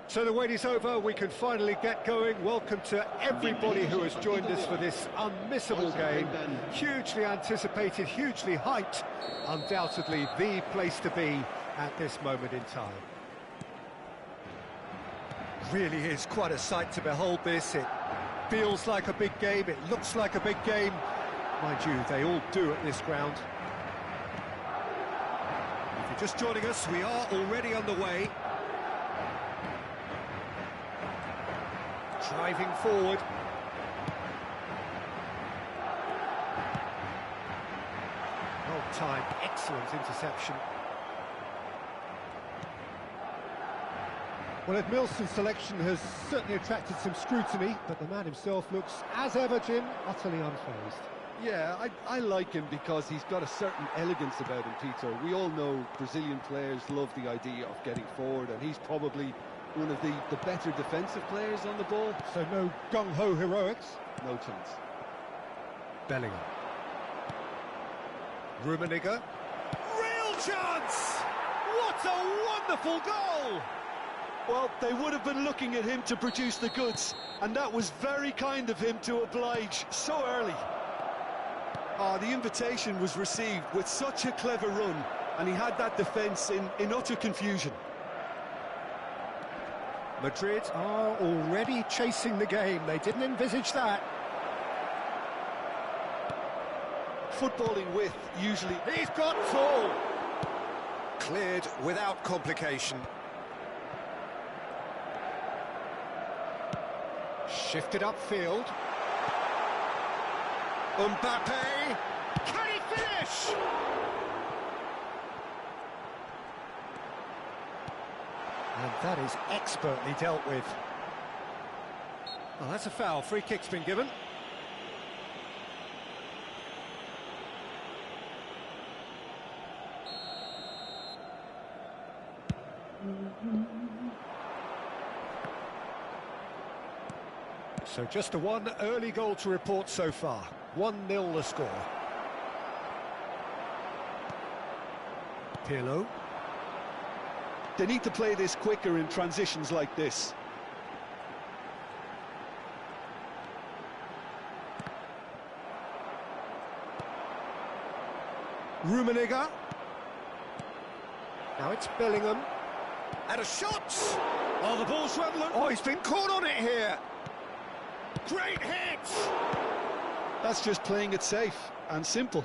So the wait is over, we can finally get going. Welcome to everybody who has joined us for this unmissable game. Hugely anticipated, hugely hyped. Undoubtedly the place to be at this moment in time. Really is quite a sight to behold this. It feels like a big game, it looks like a big game. Mind you, they all do at this ground. If you're just joining us, we are already underway. Driving forward. Well timed, excellent interception. Well, Edmilson's selection has certainly attracted some scrutiny, but the man himself looks, as ever, Jim, utterly unfazed. Yeah, I like him because he's got a certain elegance about him, Peter. We all know Brazilian players love the idea of getting forward, and he's probably one of the better defensive players on the ball. So no gung-ho heroics? No chance. Bellingham. Rummenigge. Real chance! What a wonderful goal! Well, they would have been looking at him to produce the goods, and that was very kind of him to oblige so early. The invitation was received with such a clever run, and he had that defence in utter confusion. Madrid are already chasing the game. They didn't envisage that. Footballing with, usually... He's got full! Cleared without complication. Shifted upfield. Mbappe! Can he finish? And that is expertly dealt with. Oh, that's a foul. Free kick's been given. So just the one early goal to report so far. 1-0 the score. Pirlo. They need to play this quicker in transitions like this. Rummenigge. Now it's Bellingham. And a shot! Oh, the ball's rumbling. Oh, he's been caught on it here. Great hit! That's just playing it safe and simple.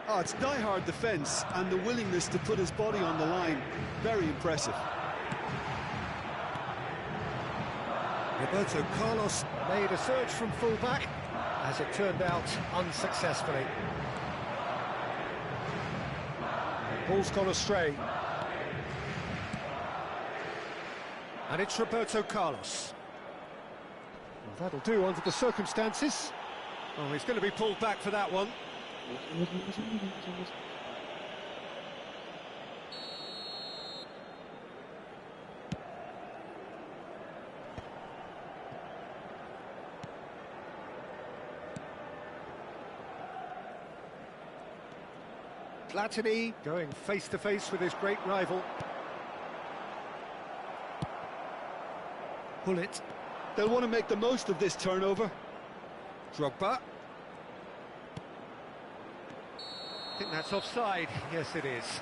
Oh, it's die-hard defence and the willingness to put his body on the line. Very impressive. Roberto Carlos made a surge from full-back, as it turned out unsuccessfully. The ball's gone astray. And it's Roberto Carlos. Well, that'll do under the circumstances. Oh, he's going to be pulled back for that one. Platini going face-to-face with his great rival. Pull it. They'll want to make the most of this turnover. Drogba. I think that's offside. Yes, it is.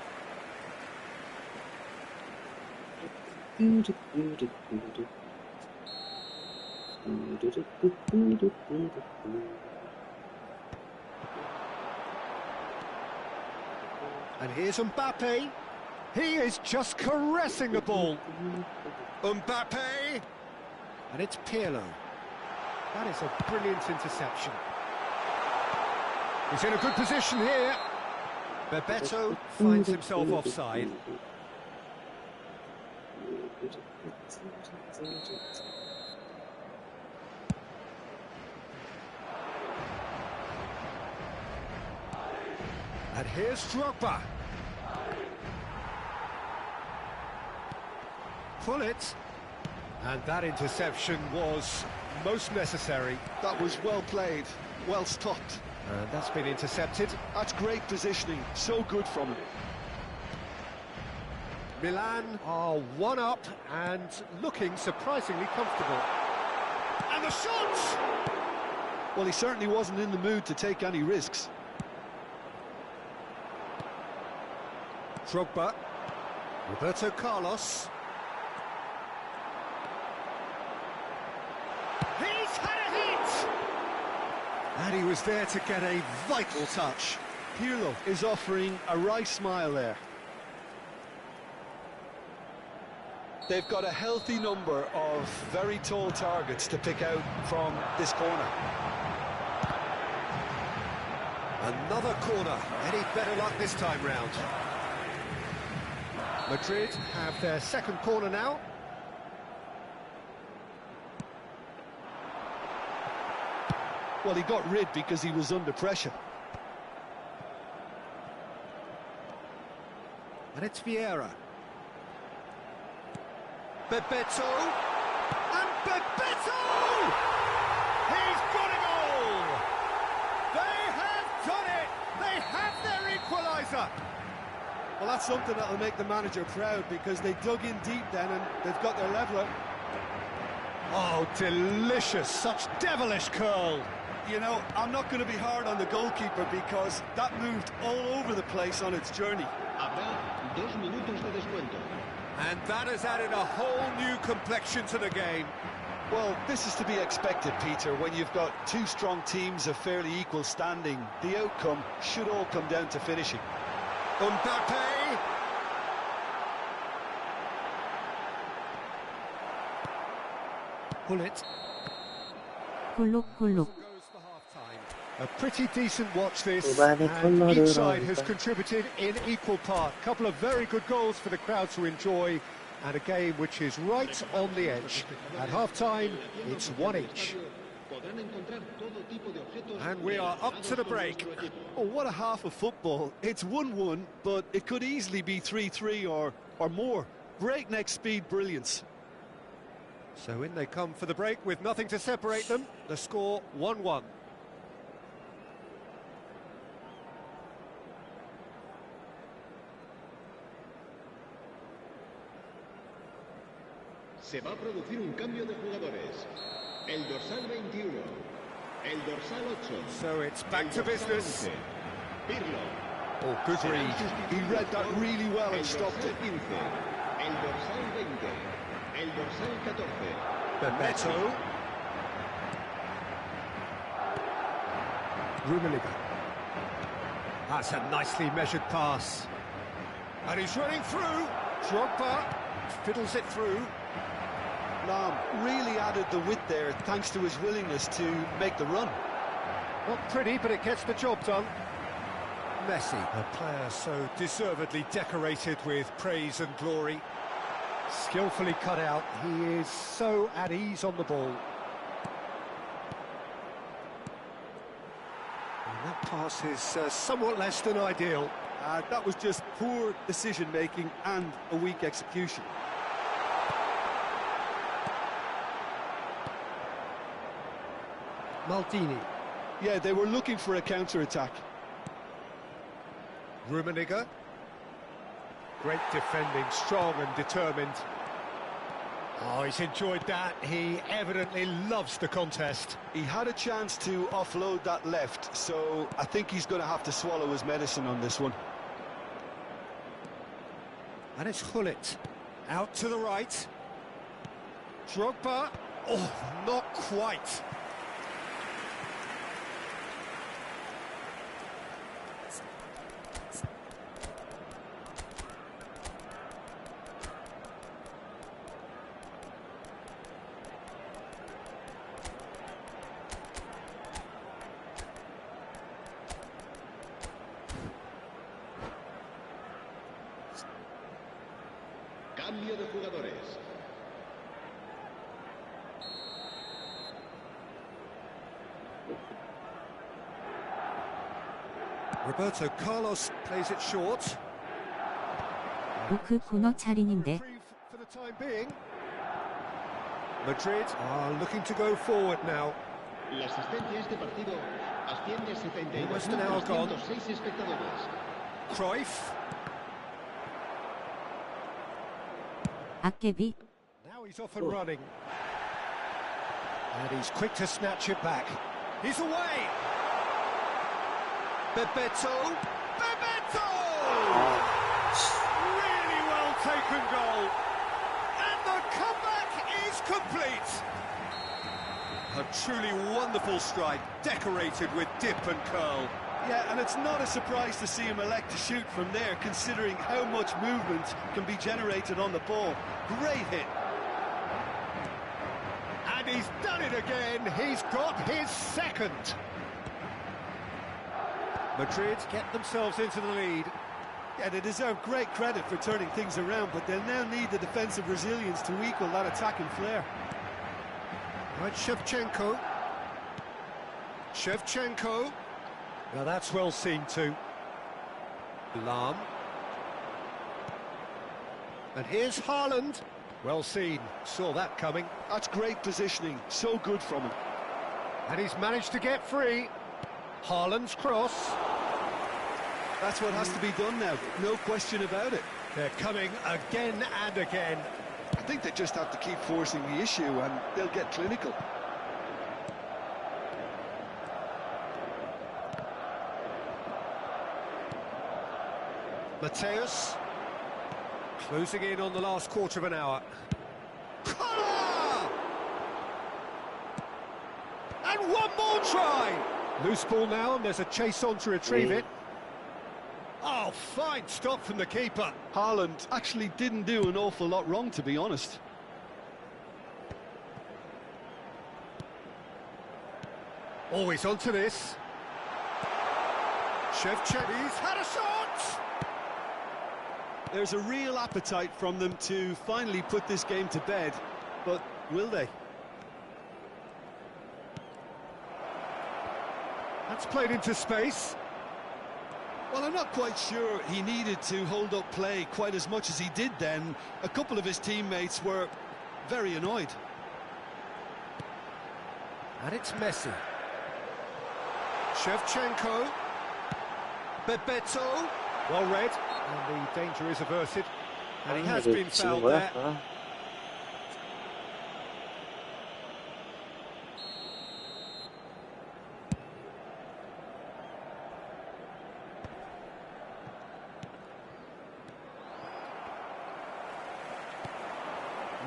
And here's Mbappe. He is just caressing the ball. Mbappe. And it's Pirlo. That is a brilliant interception. He's in a good position here. Bebeto finds himself offside. And here's Drogba. Pull it. And that interception was most necessary. That was well played, well stopped. And that's been intercepted. That's great positioning, so good from him. Milan are one up and looking surprisingly comfortable. And the shot! Well, he certainly wasn't in the mood to take any risks. Drogba. Roberto Carlos. He's had a hit! And he was there to get a vital touch. Pirlo is offering a wry smile there. They've got a healthy number of very tall targets to pick out from this corner. Another corner. Any better luck this time round? Madrid have their second corner now. Well, he got rid because he was under pressure. And it's Vieira. Bebeto. And Bebeto! He's got it all! They have done it! They have their equaliser! Well, that's something that'll make the manager proud because they dug in deep then and they've got their leveller. Oh, delicious! Such devilish curl! You know, I'm not going to be hard on the goalkeeper because that moved all over the place on its journey. And that has added a whole new complexion to the game. Well, this is to be expected, Peter. When you've got two strong teams of fairly equal standing, the outcome should all come down to finishing. Mbappe. Pull it. 콜록. A pretty decent watch this, and each side has contributed in equal part. A couple of very good goals for the crowd to enjoy, and a game which is right on the edge. At half-time, it's 1 each. And we are up to the break. Oh, what a half of football. It's 1-1, but it could easily be 3-3 or more. Breakneck speed brilliance. So in they come for the break with nothing to separate them. The score 1-1. Se va a producir un cambio de jugadores. El dorsal 21, el dorsal 8. So it's back to business. Pirlo. Oh, good read. He read that really well and stopped it. 15. El dorsal 20. El dorsal 14. Bebeto. Rummenigge. That's a nicely measured pass. And he's running through. Drogba fiddles it through. Lam really added the width there thanks to his willingness to make the run. Not pretty, but it gets the job done. Messi, a player so deservedly decorated with praise and glory. Skillfully cut out, he is so at ease on the ball. And that pass is somewhat less than ideal. That was just poor decision-making and a weak execution. Maldini. Yeah, they were looking for a counter-attack. Rummenigge. Great defending, strong and determined. Oh, he's enjoyed that. He evidently loves the contest. He had a chance to offload that left, so I think he's going to have to swallow his medicine on this one. And it's Hullet. Out to the right. Drogba. Oh, not quite. Cambio de jugadores. Roberto Carlos plays it short. 그 코너 차린인데. Free for the time being. Madrid are looking to go forward now. La asistencia a este partido asciende a Almost an hour gone. 72.306 espectadores. Cruyff. 아깨비. Now he's off and running. And he's quick to snatch it back. He's away! Bebeto! Bebeto! Really well taken goal. And the comeback is complete. A truly wonderful strike, decorated with dip and curl. Yeah, and it's not a surprise to see him elect to shoot from there, considering how much movement can be generated on the ball. Great hit. And he's done it again. He's got his second. Madrid get themselves into the lead. Yeah, they deserve great credit for turning things around, but they'll now need the defensive resilience to equal that attacking flair. Right, Shevchenko. Shevchenko. Now that's well seen too. Lam. And here's Haaland. Well seen. Saw that coming. That's great positioning. So good from him. And he's managed to get free. Haaland's cross. That's what has to be done now. No question about it. They're coming again and again. I think they just have to keep forcing the issue and they'll get clinical. Mateus. Closing in on the last quarter of an hour. Connor! And one more try! Loose ball now, and there's a chase on to retrieve it. Oh, fine stop from the keeper. Haaland actually didn't do an awful lot wrong, to be honest. Always onto this. Shevchenko's had a shot! There's a real appetite from them to finally put this game to bed, but will they? That's played into space. Well, I'm not quite sure he needed to hold up play quite as much as he did then. A couple of his teammates were very annoyed. And it's Messi. Shevchenko. Bebeto. Well read. And the danger is averted. And he has been fouled there.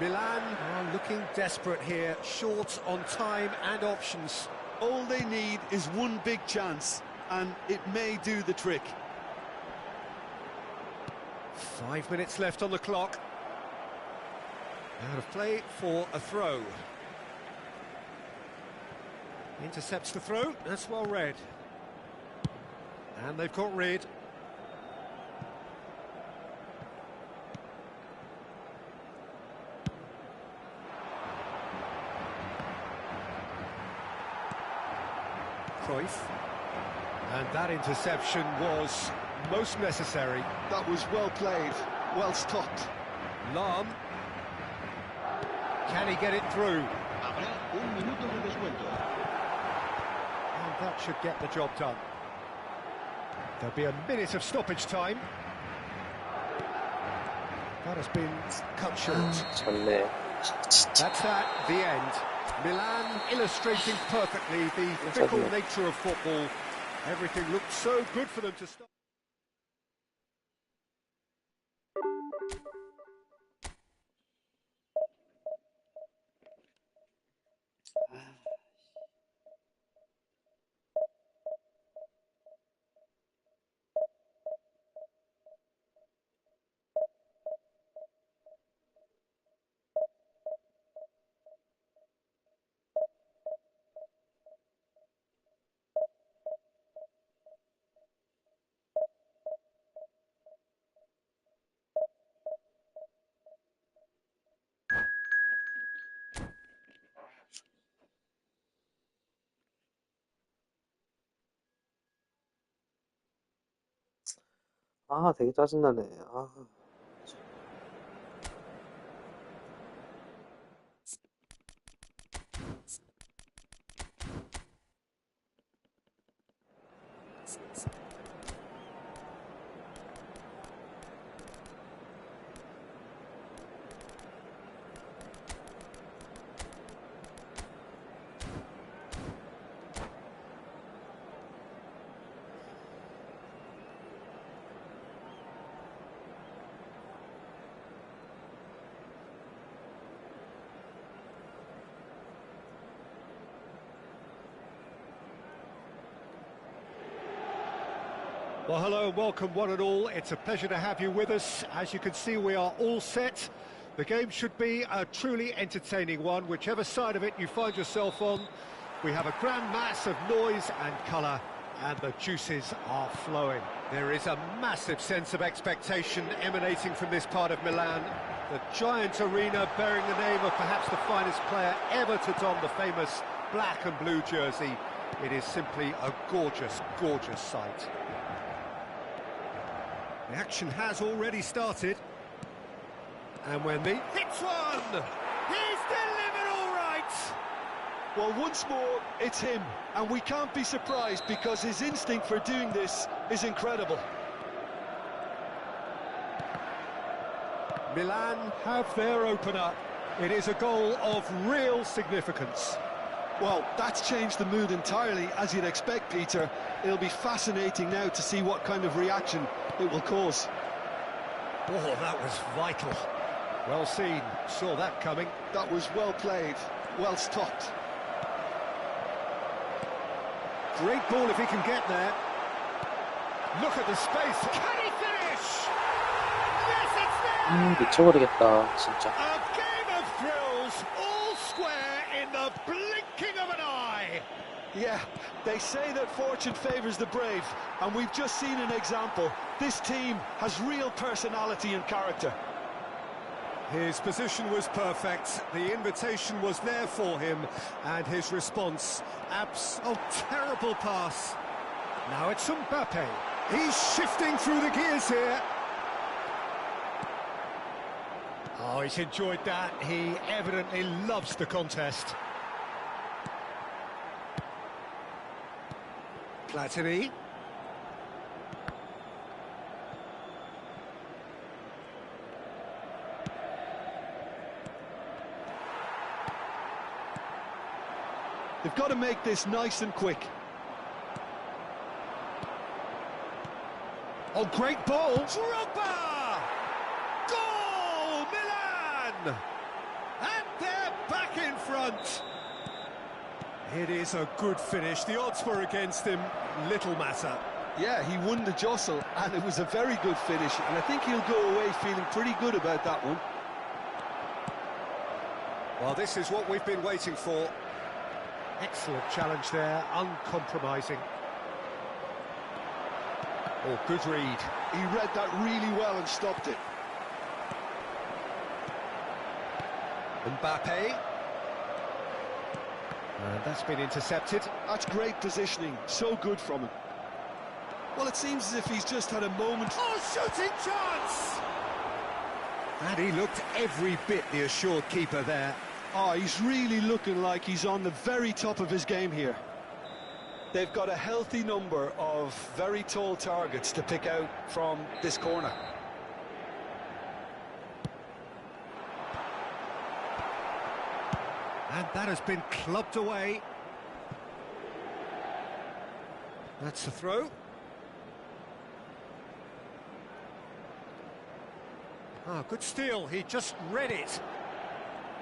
Milan are looking desperate here, short on time and options. All they need is one big chance, and it may do the trick. 5 minutes left on the clock. Out of play for a throw. Intercepts the throw, that's well read. And they've got rid. Cruyff. And that interception was most necessary. That was well played, well stopped. Lam. Can he get it through? Habrá un minuto de descuento. And that should get the job done. There'll be a minute of stoppage time. That has been cut short. 좋네. That's that, the end. Milan illustrating perfectly the fickle nature of football. Everything looked so good for them to stop. 아, 되게 짜증나네. 아. Well, hello and welcome one and all. It's a pleasure to have you with us. As you can see, we are all set. The game should be a truly entertaining one, whichever side of it you find yourself on. We have a grand mass of noise and colour, and the juices are flowing. There is a massive sense of expectation emanating from this part of Milan. The giant arena bearing the name of perhaps the finest player ever to don the famous black and blue jersey. It is simply a gorgeous, gorgeous sight. The action has already started. And when the hits one! He's delivered all right! Well, once more, it's him, and we can't be surprised because his instinct for doing this is incredible. Milan have their opener. It is a goal of real significance. Well, that's changed the mood entirely, as you'd expect, Peter. It'll be fascinating now to see what kind of reaction it will cause. Oh, that was vital. Well seen, saw that coming. That was well played, well stopped. Great ball if he can get there. Look at the space. Can he finish? Yes, it's there! 미쳐버리겠다, 진짜. A game of thrills, all square in the blinking of an eye. Yeah, they say that fortune favours the brave, and we've just seen an example. This team has real personality and character. His position was perfect, the invitation was there for him, and his response, oh, terrible pass. Now it's Mbappe. He's shifting through the gears here. Oh, he's enjoyed that. He evidently loves the contest. Platini. They've got to make this nice and quick. Oh, great ball! Drogba! Goal! Milan! front. It is a good finish. The odds were against him. Little matter. Yeah, he won the jostle, and it was a very good finish, and I think he'll go away feeling pretty good about that one. Well, this is what we've been waiting for. Excellent challenge there, uncompromising. Oh, good read. He read that really well and stopped it. Mbappe. And that's been intercepted. That's great positioning, so good from him. Well, it seems as if he's just had a moment. Oh, shooting chance! And he looked every bit the assured keeper there. Oh, he's really looking like he's on the very top of his game here. They've got a healthy number of very tall targets to pick out from this corner. And that has been clubbed away. That's a throw. Ah, good steal, he just read it.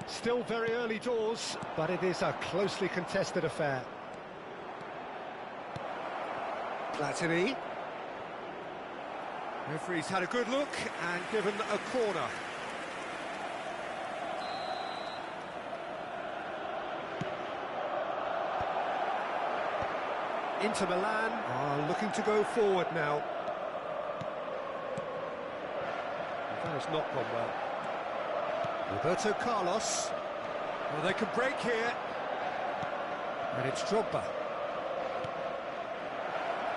Still very early doors, but it is a closely contested affair. Platini. Referee's had a good look and given a corner. Inter Milan are looking to go forward now. That has not gone well. Roberto Carlos. Well, they can break here. And it's Drogba.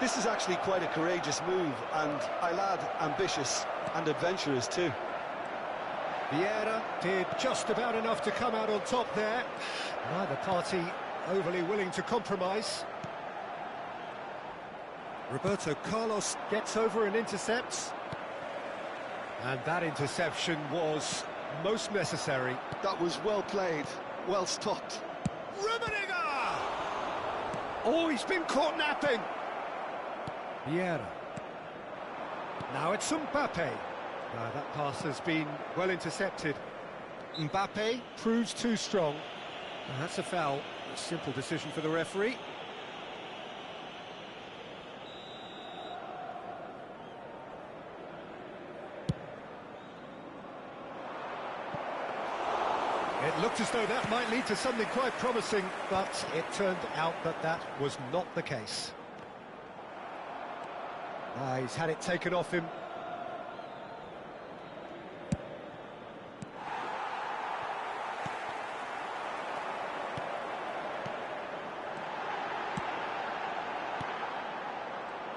This is actually quite a courageous move, and I'll add ambitious and adventurous too. Vieira did just about enough to come out on top there. Neither party overly willing to compromise. Roberto Carlos gets over and intercepts. And that interception was most necessary. That was well played, well stopped. Rummenigge! Oh, he's been caught napping. Vieira. Now it's Mbappe. That pass has been well intercepted. Mbappe proves too strong. And that's a foul. A simple decision for the referee. It looked as though that might lead to something quite promising, but it turned out that that was not the case. He's had it taken off him.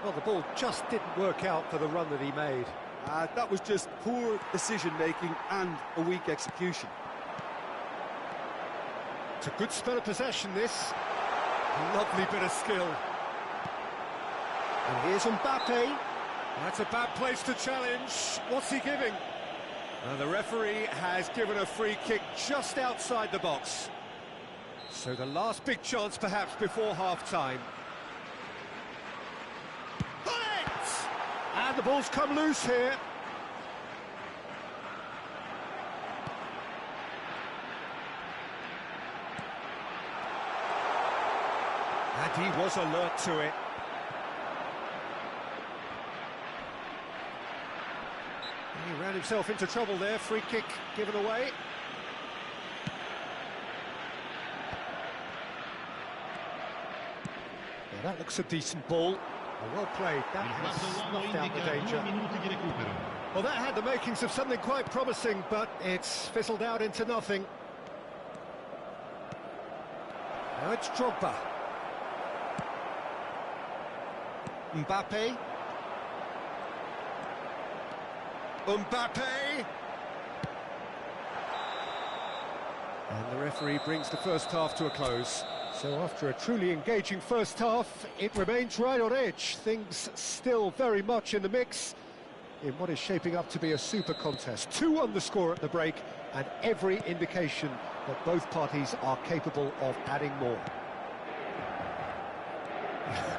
Well, the ball just didn't work out for the run that he made. That was just poor decision-making and a weak execution. It's a good spell of possession, this. Lovely bit of skill. And here's Mbappe. That's a bad place to challenge. What's he giving? The referee has given a free kick just outside the box. So the last big chance perhaps before half-time. And the ball's come loose here. And he was alert to it. He ran himself into trouble there. Free kick given away. Yeah, that looks a decent ball. Well played. That has snuffed out the danger. Well, that had the makings of something quite promising, but it's fizzled out into nothing. Now it's Drogba. Mbappe. Mbappe! And the referee brings the first half to a close. So after a truly engaging first half, it remains right on edge. Things still very much in the mix in what is shaping up to be a super contest. 2-1 the score at the break, and every indication that both parties are capable of adding more.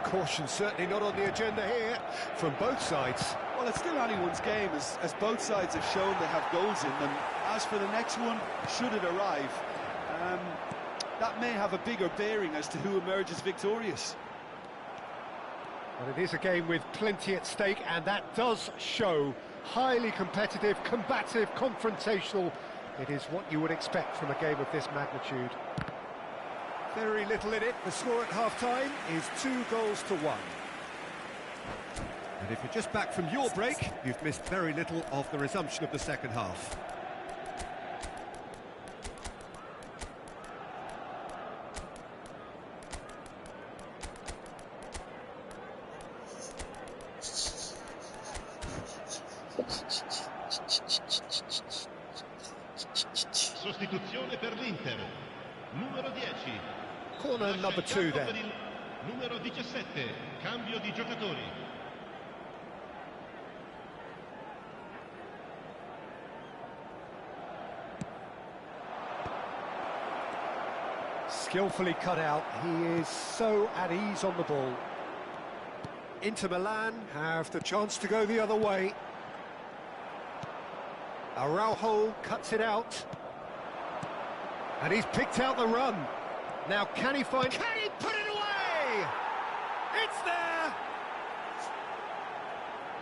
Caution certainly not on the agenda here from both sides. Well, it's still anyone's game, as both sides have shown they have goals in them. As for the next one, should it arrive, That may have a bigger bearing as to who emerges victorious. Well, it is a game with plenty at stake, and that does show. Highly competitive, combative, confrontational. It is what you would expect from a game of this magnitude. Very little in it. The score at half-time is 2-1. And if you're just back from your break, you've missed very little of the resumption of the second half. Sostituzione per l'Inter. Numero 10. Corner number 2 then. Numero 17. Cambio di giocatori. Skillfully cut out. He is so at ease on the ball. Inter Milan have the chance to go the other way. Araujo cuts it out. And he's picked out the run. Now can he put it away? It's there!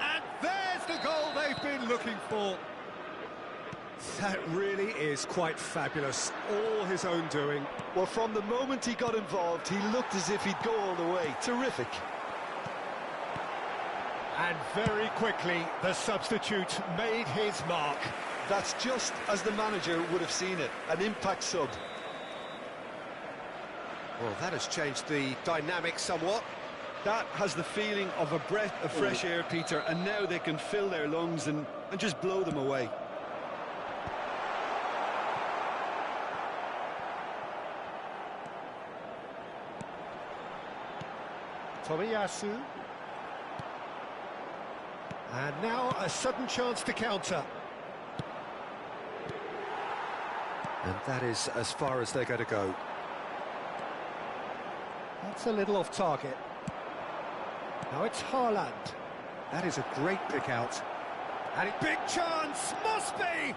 And there's the goal they've been looking for. That really is quite fabulous. All his own doing. Well, from the moment he got involved, he looked as if he'd go all the way. Terrific. And very quickly, the substitute made his mark. That's just as the manager would have seen it, an impact sub. Well, that has changed the dynamic somewhat. That has the feeling of a breath of fresh air, Peter, and now they can fill their lungs and just blow them away. Tomiyasu. And now a sudden chance to counter. And that is as far as they're going to go. That's a little off target. Now it's Haaland. That is a great pick out. And a big chance, must be!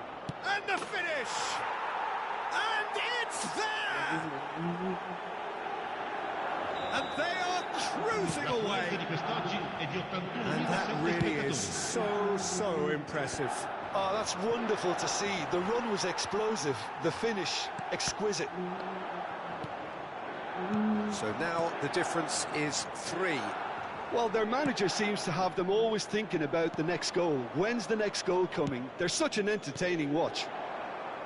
And the finish! And it's there! And they are cruising away. And that really is so impressive. Oh, that's wonderful to see. The run was explosive, the finish exquisite. So now the difference is 3. Well, their manager seems to have them always thinking about the next goal. When's the next goal coming? They're such an entertaining watch.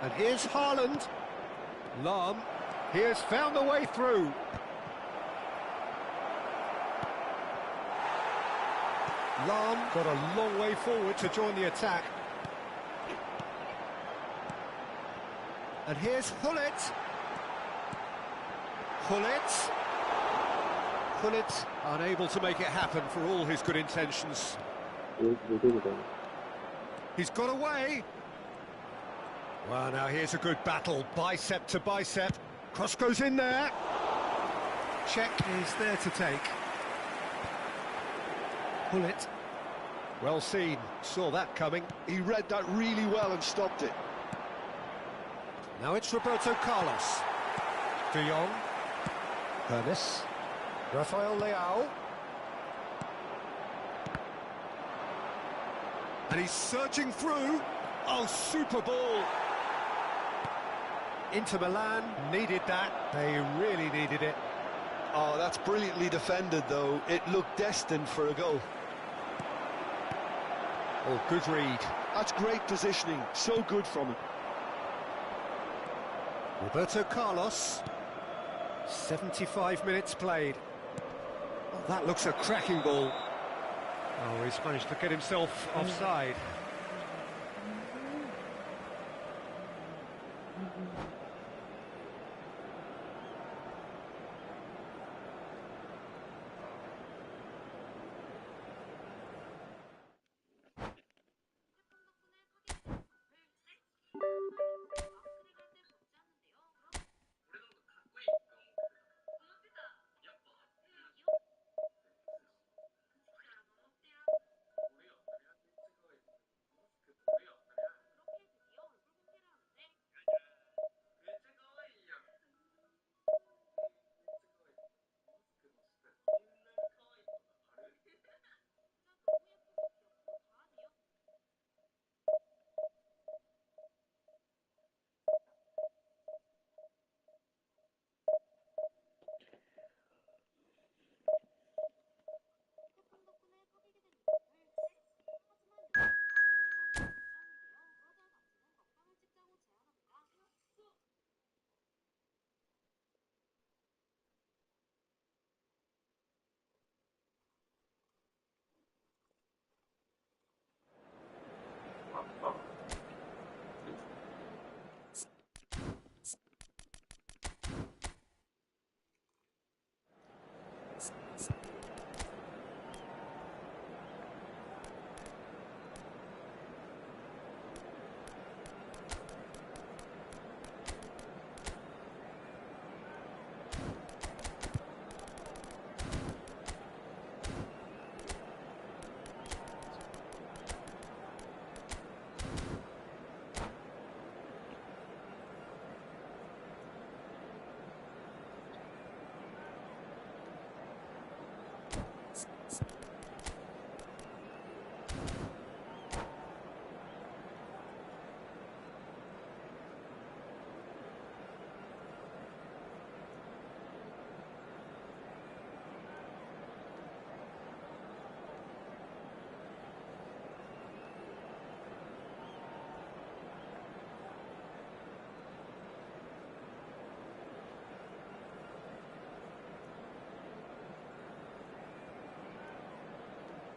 And here's Haaland. Lahm, he has found a way through. Lahm got a long way forward to join the attack. And here's Gullit. Gullit unable to make it happen for all his good intentions. He's got away. Well, now here's a good battle, bicep to bicep. Cross goes in there. Check is there to take. Gullit. Well seen, saw that coming. He read that really well and stopped it. Now it's Roberto Carlos. De Jong. Hermes. Rafael Leao. And he's surging through. Oh, super ball. Inter Milan needed that. They really needed it. Oh, that's brilliantly defended, though. It looked destined for a goal. Oh, good read. That's great positioning. So good from him. Roberto Carlos. 75 minutes played. Oh, that looks a cracking ball. Oh, he's managed to get himself offside.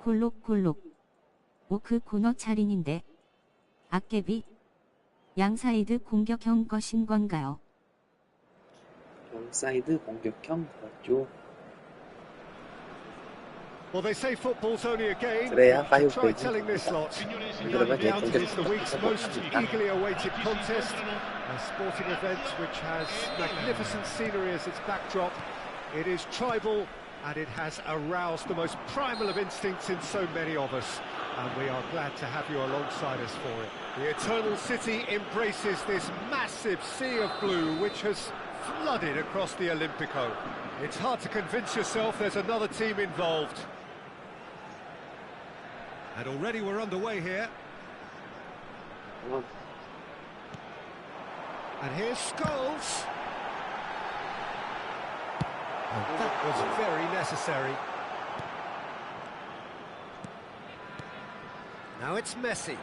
콜록콜록. 오크 코너 차린인데. 악개비. 양사이드 공격형 것인 건가요? 사이드 공격형 맞죠? Well, they say football's only a game. 그래야 Try 파이브 telling this lot. 그러면 The 얘 out 공격 is the week's most eagerly awaited contest. A sporting event which has magnificent scenery as its backdrop. It is tribal and it has aroused the most primal of instincts in so many of us. And we are glad to have you alongside us for it. The Eternal City embraces this massive sea of blue which has flooded across the Olympico. It's hard to convince yourself there's another team involved. And already we're underway here. And here's Scholes. And that was very necessary. Now it's Messi.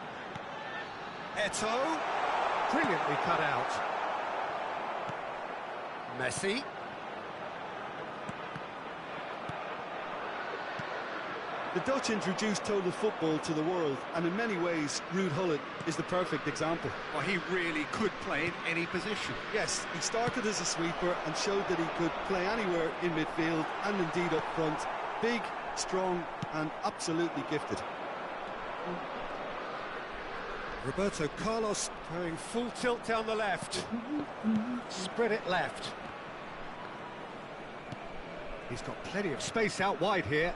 Eto'o. Brilliantly cut out. Messi. The Dutch introduced total football to the world, and in many ways, Ruud Gullit is the perfect example. Well, he really could play in any position. Yes, he started as a sweeper and showed that he could play anywhere in midfield and indeed up front. Big, strong, and absolutely gifted. Roberto Carlos going full tilt down the left. Spread it left. He's got plenty of space out wide here.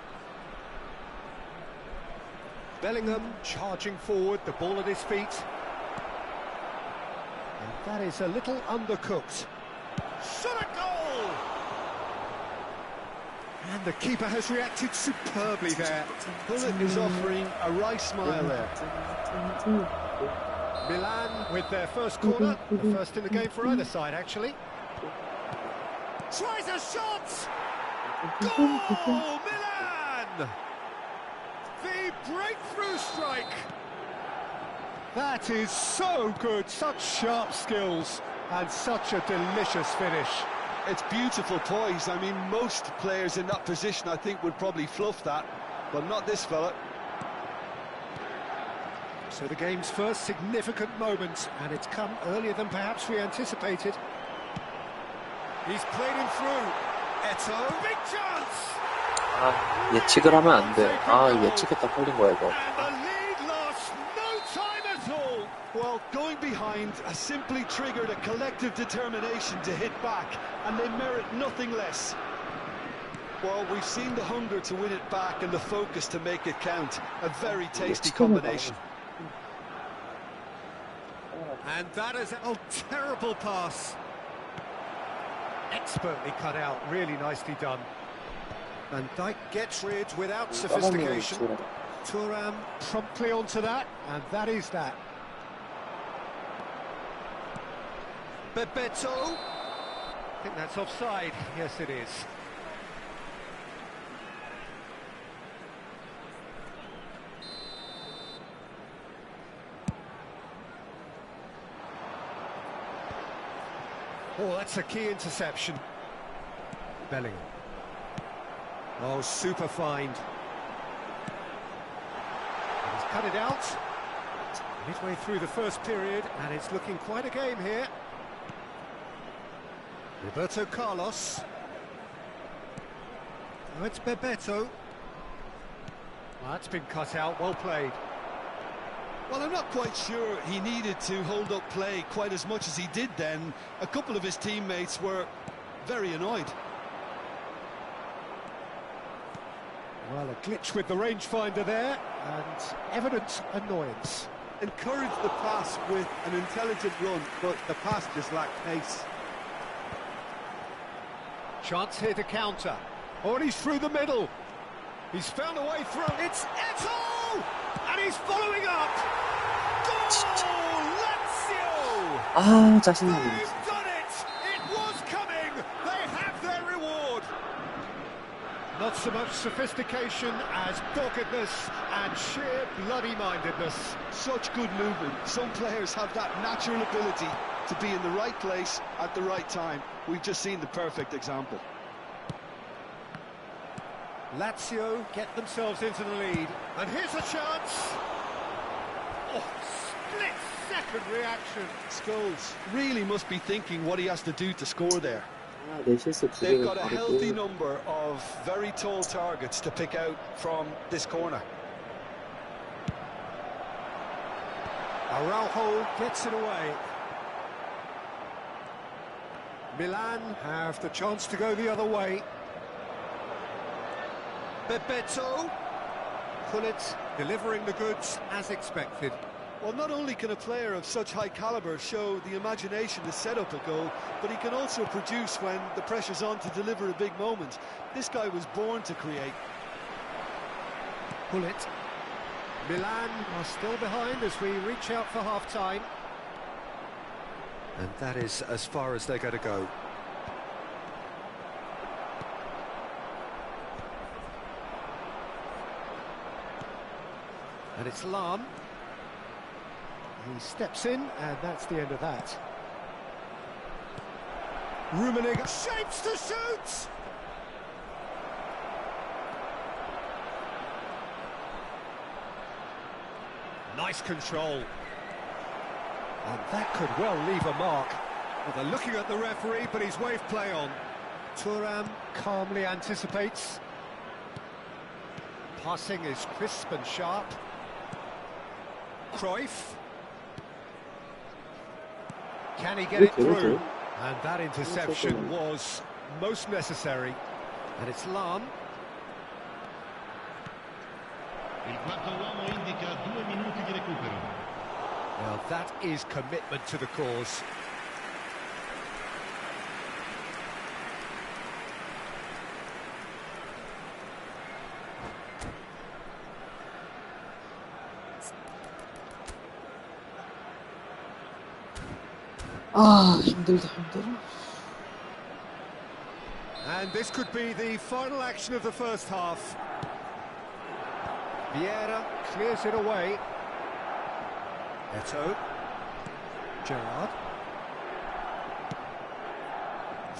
Bellingham charging forward, the ball at his feet. And that is a little undercooked. Shot a goal! And the keeper has reacted superbly there. Gullit is offering a right smile there. Milan with their first corner, the first in the game for either side actually. Tries a shot! Goal! Milan! The breakthrough strike! That is so good, such sharp skills and such a delicious finish. It's beautiful poise. I mean, most players in that position, I think, would probably fluff that, but not this fella. So the game's first significant moment, and it's come earlier than perhaps we anticipated. He's played him through. Eto'o, big chance! 예측을 하면 안 돼. 예측했다 걸린 거야, 이거. And the lead lost no time at all. Well, going behind has simply triggered a collective determination to hit back, and they merit nothing less. Well, we've seen the hunger to win it back and the focus to make it count. A very tasty combination. And that is a terrible pass. Expertly cut out, really nicely done. Van Dijk gets rid without sophistication. Thuram promptly onto that, and that is that. Bebeto. I think that's offside. Yes, it is. Oh, that's a key interception. Bellingham. Oh, super find. And he's cut it out. Midway through the first period, and it's looking quite a game here. Roberto Carlos. Oh, it's Bebeto. Well, that's been cut out, well played. Well, I'm not quite sure he needed to hold up play quite as much as he did then. A couple of his teammates were very annoyed. Well, a glitch with the rangefinder there, and evident annoyance. Encouraged the pass with an intelligent run, but the pass just lacked pace. Chance here to counter. Oh, and he's through the middle. He's found a way through. It's Eto'o! And he's following up. Goal! Lazio! 짜증나네. They've done it! It was coming! They have their reward! Not so much sophistication as doggedness and sheer bloody-mindedness. Such good movement. Some players have that natural ability to be in the right place at the right time. We've just seen the perfect example. Lazio get themselves into the lead. And here's a chance. Oh, split-second reaction. Scholes really must be thinking what he has to do to score there. 아, 내 실수 두 They've 개를 got a healthy 가리고. number of very tall targets to pick out from this corner. Araujo gets it away. Milan have the chance to go the other way. Bebeto. Gullit delivering the goods as expected. Well, not only can a player of such high calibre show the imagination to set up a goal, but he can also produce when the pressure's on to deliver a big moment. This guy was born to create. Gullit. Milan are still behind as we reach out for half-time. And that is as far as they're going to go. And it's Lahm. He steps in, and that's the end of that. Rummenigge shapes to shoot! Nice control. And that could well leave a mark. Well, they're looking at the referee, but he's waved play on. Thuram calmly anticipates. Passing is crisp and sharp. Cruyff. Can he get it through? And that interception was most necessary. And it's Lahm. Il quarto uomo indica 2 minuti di recupero. Well, that is commitment to the cause. 아, 힘들다, 힘들어. And this could be the final action of the first half. Vieira clears it away. Eto. Gerrard.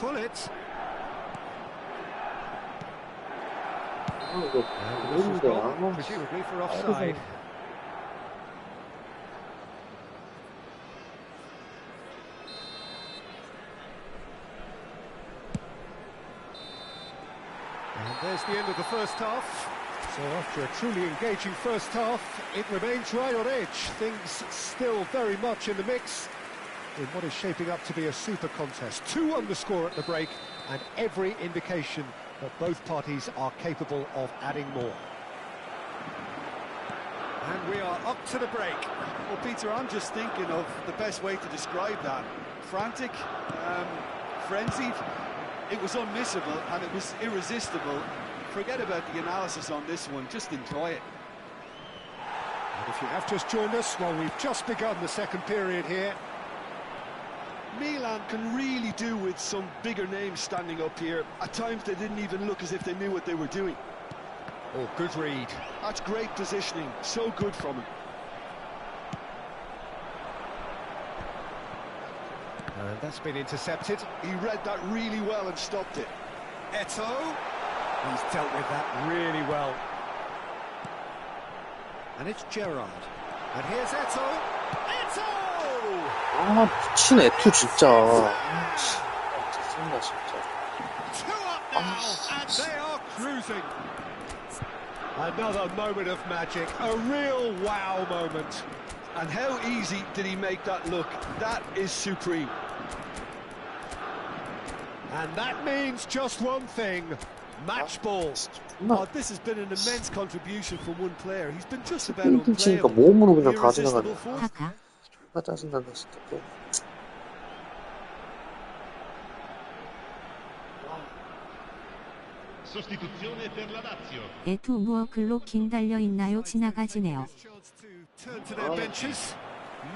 Gullit. 아, 이거 And this was 모르는데, gone, 아, presumably for offside. And there's the end of the first half. So after a truly engaging first half, it remains right on edge. Things still very much in the mix in what is shaping up to be a super contest. 2-1 the score at the break, and every indication that both parties are capable of adding more. And we are up to the break. Well, Peter, I'm just thinking of the best way to describe that. Frantic, frenzied. It was unmissable and it was irresistible. Forget about the analysis on this one, just enjoy it. And if you have just joined us, well, we've just begun the second period here. Milan can really do with some bigger names standing up here. At times they didn't even look as if they knew what they were doing. Oh, good read. That's great positioning, so good from him. And that's been intercepted. He read that really well and stopped it. Eto. He's dealt with that really well. And it's Gerrard. And here's Eto. Eto! 아, 미친 애투, 진짜. 아, 씨. 짜증나, 진짜. 2 up now, and they are cruising. Another moment of magic, a real wow moment. And how easy did he make that look? That is supreme. And that means just one thing, match ball. Oh, this has been an immense contribution from one player. He's been just about 띵띵 치니까 unplayable. 몸으로 그냥 다 Irresistible 지나가네. force. 하가 존나 짜증난다, 진짜. 또. Sostituzione per la Lazio. 에투 무어 글로킹 달려있나요? 지나가지네요. Turn to their benches.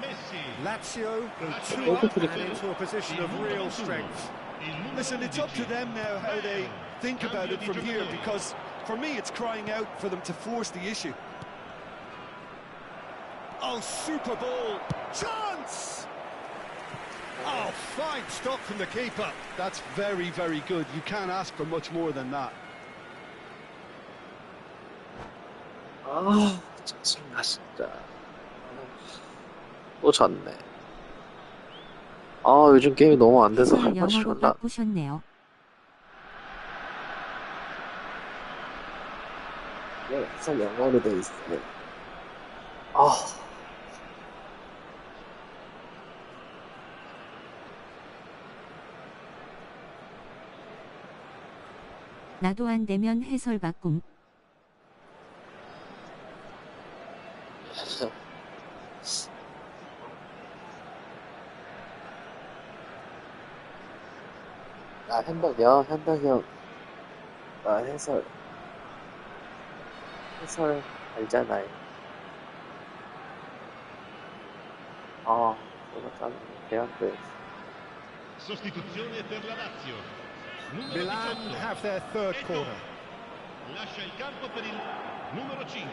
Messi. Lazio go 2 up and into a position of real strength. Listen, it's up to them now how they think about it from here, because for me it's crying out for them to force the issue. Oh, super ball. Chance! Oh, fine stop from the keeper. That's very, very good. You can't ask for much more than that. 아, 짜증나, 진짜. 또 졌네. 아, 요즘 게임이 너무 안 돼서 할 해설 맛이 영어로 존나. 바꾸셨네요. 네, 해설 영어로 돼 있어요. 아, 나도 안 되면 해설 바꿈. 야, 현덕 형. 나 해설 알잖아요. 아, 너무 짠. 대학교에. Sostituzione per la Lazio. Numero Milan 18. have their third Eto'o. corner. Lascia il campo per il numero 5.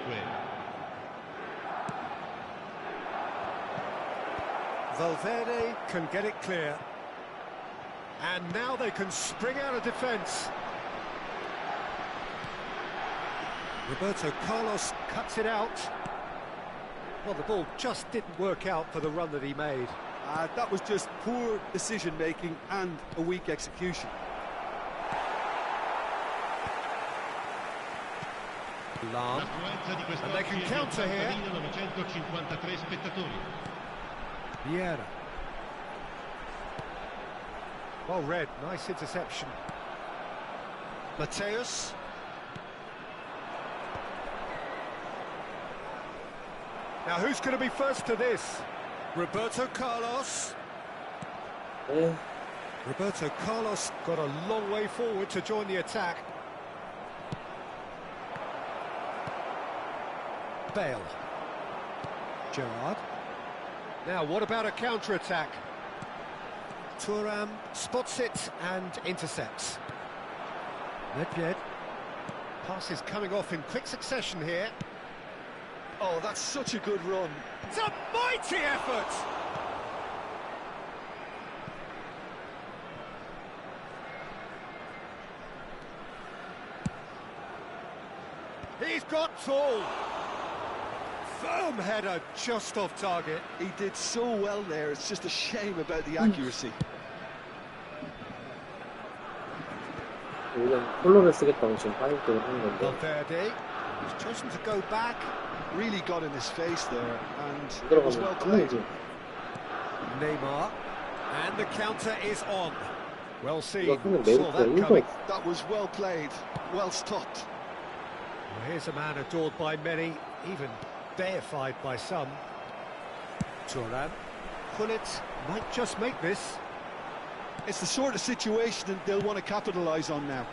Valverde can get it clear. And now they can spring out of defence. Roberto Carlos cuts it out. Well, the ball just didn't work out for the run that he made. That was just poor decision-making and a weak execution. Lam. L'affluenza di And they can quest'oggi è di counter here. 80.953 spettatori. Vieira. Well read, nice interception. Mateus. Now who's going to be first to this? Roberto Carlos. 네, Roberto Carlos got a long way forward to join the attack. Bale. Gerrard. Now what about a counter-attack? Thuram spots it and intercepts. Nedved. Passes coming off in quick succession here. Oh, that's such a good run. It's a mighty effort! He's got tall. Firm header just off target. He did so well there. It's just a shame about the accuracy. 우리는 콜러를 쓰겠다고 지금 파이팅을 하는 건데. Valverde. He's chosen to go back. Really got in his face there, and it was well 들어가면 played. 끝내지. Neymar. And the counter is on. Well seen. 이거 하면 Saw 메리트가 that 1도 coming. 없어. That was well played, well stopped. Well, here's a man adored by many, even deified by some. Thuram. Gullit might just make this. It's the sort of situation that they'll want to capitalise on now.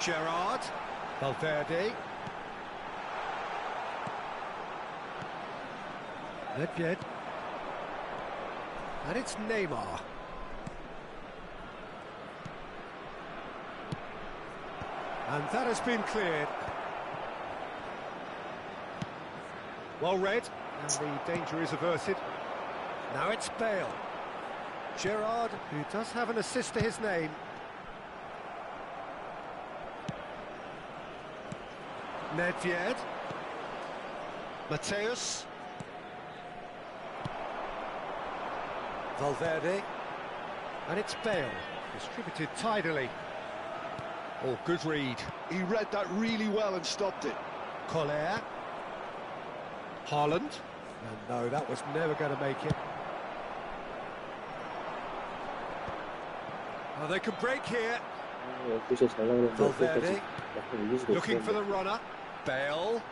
Gerrard. Valverde. Nedved. And it's Neymar. And that has been cleared. Well read, and the danger is averted. Now it's Bale. Gerrard, who does have an assist to his name. Nedved. Mateus. Valverde. And it's Bale, distributed tidily. Oh, good read. He read that really well and stopped it. Collier. Haaland. And no, that was never going to make it. Oh, they can break here. 12시에 잘 나오는데 Valverde. 그때까지 약간 이기지도 Looking for the 못했는데. runner. Bale.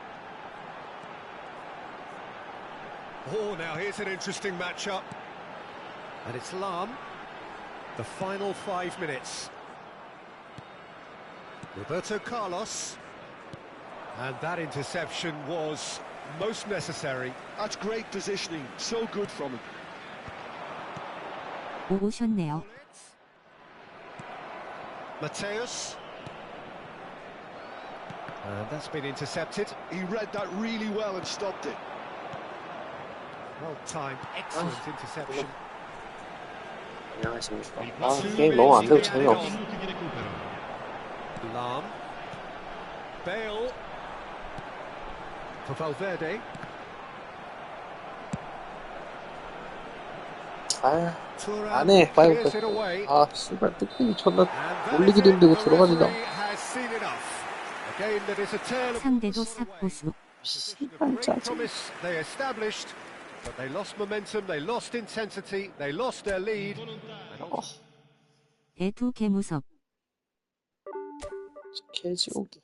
Oh, now here's an interesting matchup. And it's Lam. The final 5 minutes. Roberto Carlos. And that interception was most necessary. That's great positioning, so good from him. 오셨네요. Mateus. And that's been intercepted. He read that really well and stopped it. Well timed, excellent interception. 안녕하십니까. 아, 게임 너무 안 되고 재미없어. Minuti di recupero. Lam. Bale. for Valverde. 아, Thuram 안해, clears 파이브. it away. 아, 씨발, 뚝배기 존나 And that is 올리기도 it. 힘들고 The 들어가지도 referee has seen enough. A game that is a tale of 상대도 삭고수. position of 씨발, great 짜증. promise they established, but they lost momentum, they lost intensity, they lost their lead. 어, 애두 개무섭. 개지옥이야.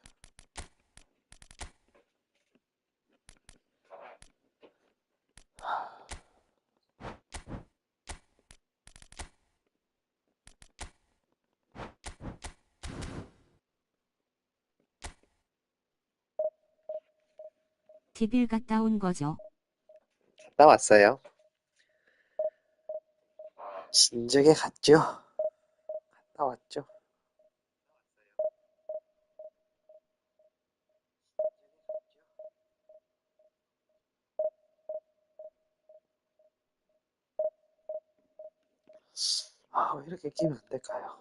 TV를 갔다 온 거죠. 갔다 왔어요. 진작에 갔죠. 갔다 왔죠. 아, 왜 이렇게 끼면 안 될까요?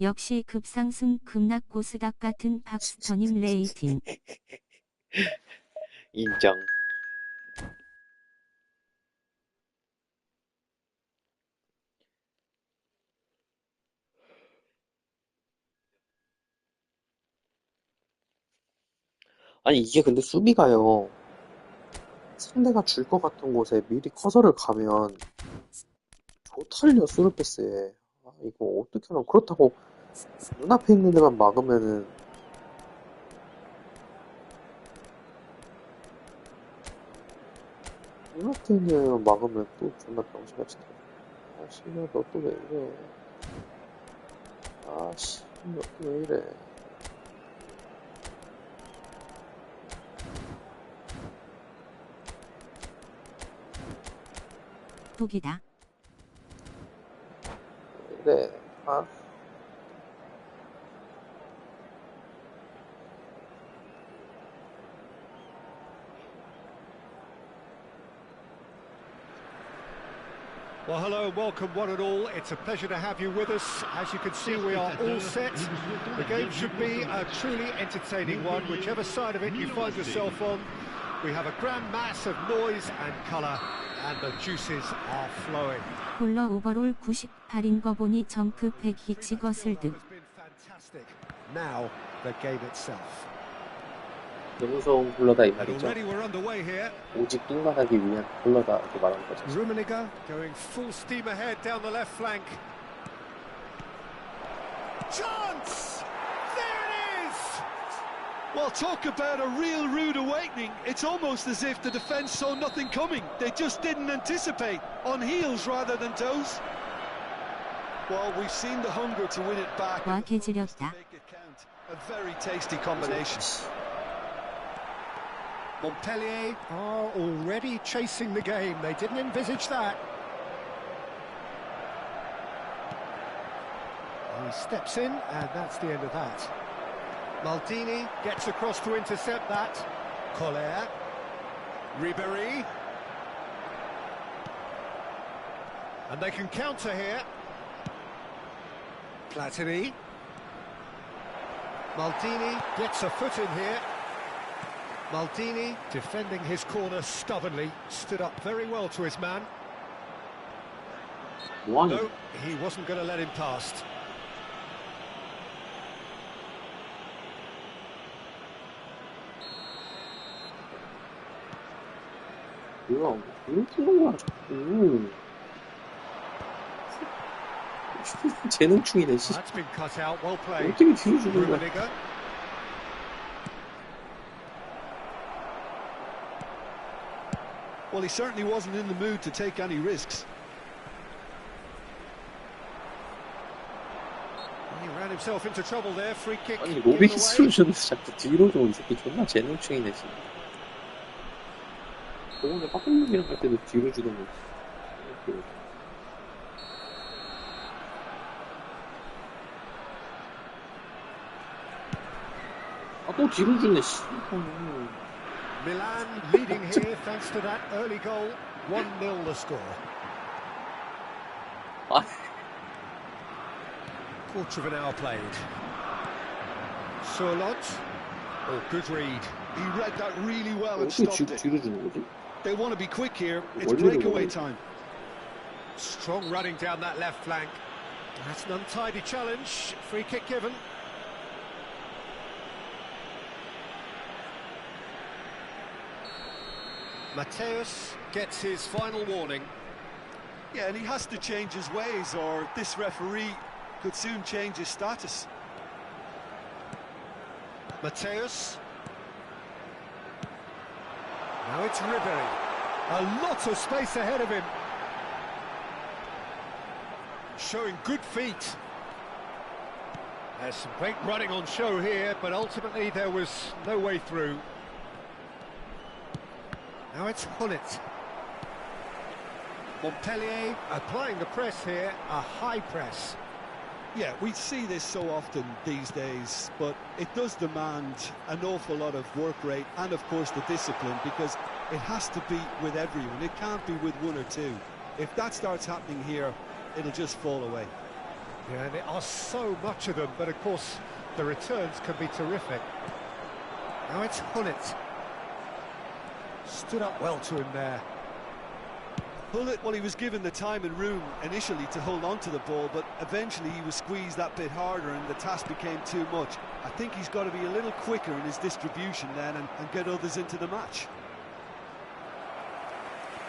역시 급상승 급락고스닥 같은 박스터님 레이팅. 인정. 아니, 이게 근데 수비가요. 상대가 줄 것 같은 곳에 미리 커서를 가면 좋달려, 스루패스에. 아, 이거 어떻게 하나. 그렇다고 눈앞에 있는 데만 막으면은 눈앞에 있는 데만 막으면 또 존나 병신같이 돼. 아, 씨발, 너 또 왜 이래. 아, 씨, 너 또 왜 이래. 독이다. 왜 이래. 아. Well, hello, welcome one and all. It's a pleasure to have you with us. As you can see, we are all set. The game should be a truly entertaining one, whichever side of it you find yourself on. We have a grand mass of noise and colour, and the juices are flowing. 콜러 오버롤 98인 거 보니 점프 100히 찍었을 듯. It's been fantastic. Now, the game itself. 무서운 콜러다 이 And 말이죠. already we're underway here. 오직 뚱만하기 위한 콜러다 이렇게 말하는 거죠. Rummenigge going full steam ahead down the left flank. Chance! There it is! Well, talk about a real rude awakening. It's almost as if the defence saw nothing coming. They just didn't anticipate. On heels rather than toes. Well, we've seen the hunger to win it back. 와 개지렸다. Make it count. A very tasty combination. Montpellier are already chasing the game. They didn't envisage that. He steps in, and that's the end of that. Maldini gets across to intercept that. Collier. Ribéry. And they can counter here. Platini. Maldini gets a foot in here. Maldini, defending his corner stubbornly, stood up very well to his man. 뭐하냐? No, he wasn't going to let him past. 뭐야? 왜 푸는 거야 자꾸? 재능충이네 씨. That's been cut out, well played. 어떻게 뒤로 주는 거야? Rummenigge. Well, he certainly wasn't in the mood to take any risks. He ran himself into trouble there, free kick. 아니 given 로비스로 away. 주는데 자꾸 뒤로 줘. 이 새끼 존나 재능충이네 씨. 저번에 빠꾸님이랑 갈 때도 뒤로 주던 거. 또 뒤로 주네, 씨. Milan leading here thanks to that early goal. 1-0 the score. 아, Quarter of an hour played. Surlot. Oh, good read. He read that really well and 어떻게 stopped it. 뒤로 주는 거지? They want to be quick here. It's 원리로 breakaway 가네. time. Strong running down that left flank. That's an untidy challenge. Free kick given. Mateus gets his final warning. Yeah, and he has to change his ways, or this referee could soon change his status. Mateus. Now it's Ribery. A lot of space ahead of him. Showing good feet. There's some great running on show here, but ultimately there was no way through. Now it's Hullet. Montpellier applying the press here, a high press. Yeah, we see this so often these days, but it does demand an awful lot of work rate and, of course, the discipline, because it has to be with everyone. It can't be with one or two. If that starts happening here, it'll just fall away. Yeah, and there are so much of them, but of course the returns can be terrific. Now it's Hullet. Stood up well to him there. Hullet, well, he was given the time and room initially to hold on to the ball, but eventually he was squeezed that bit harder and the task became too much. I think he's got to be a little quicker in his distribution then and get others into the match.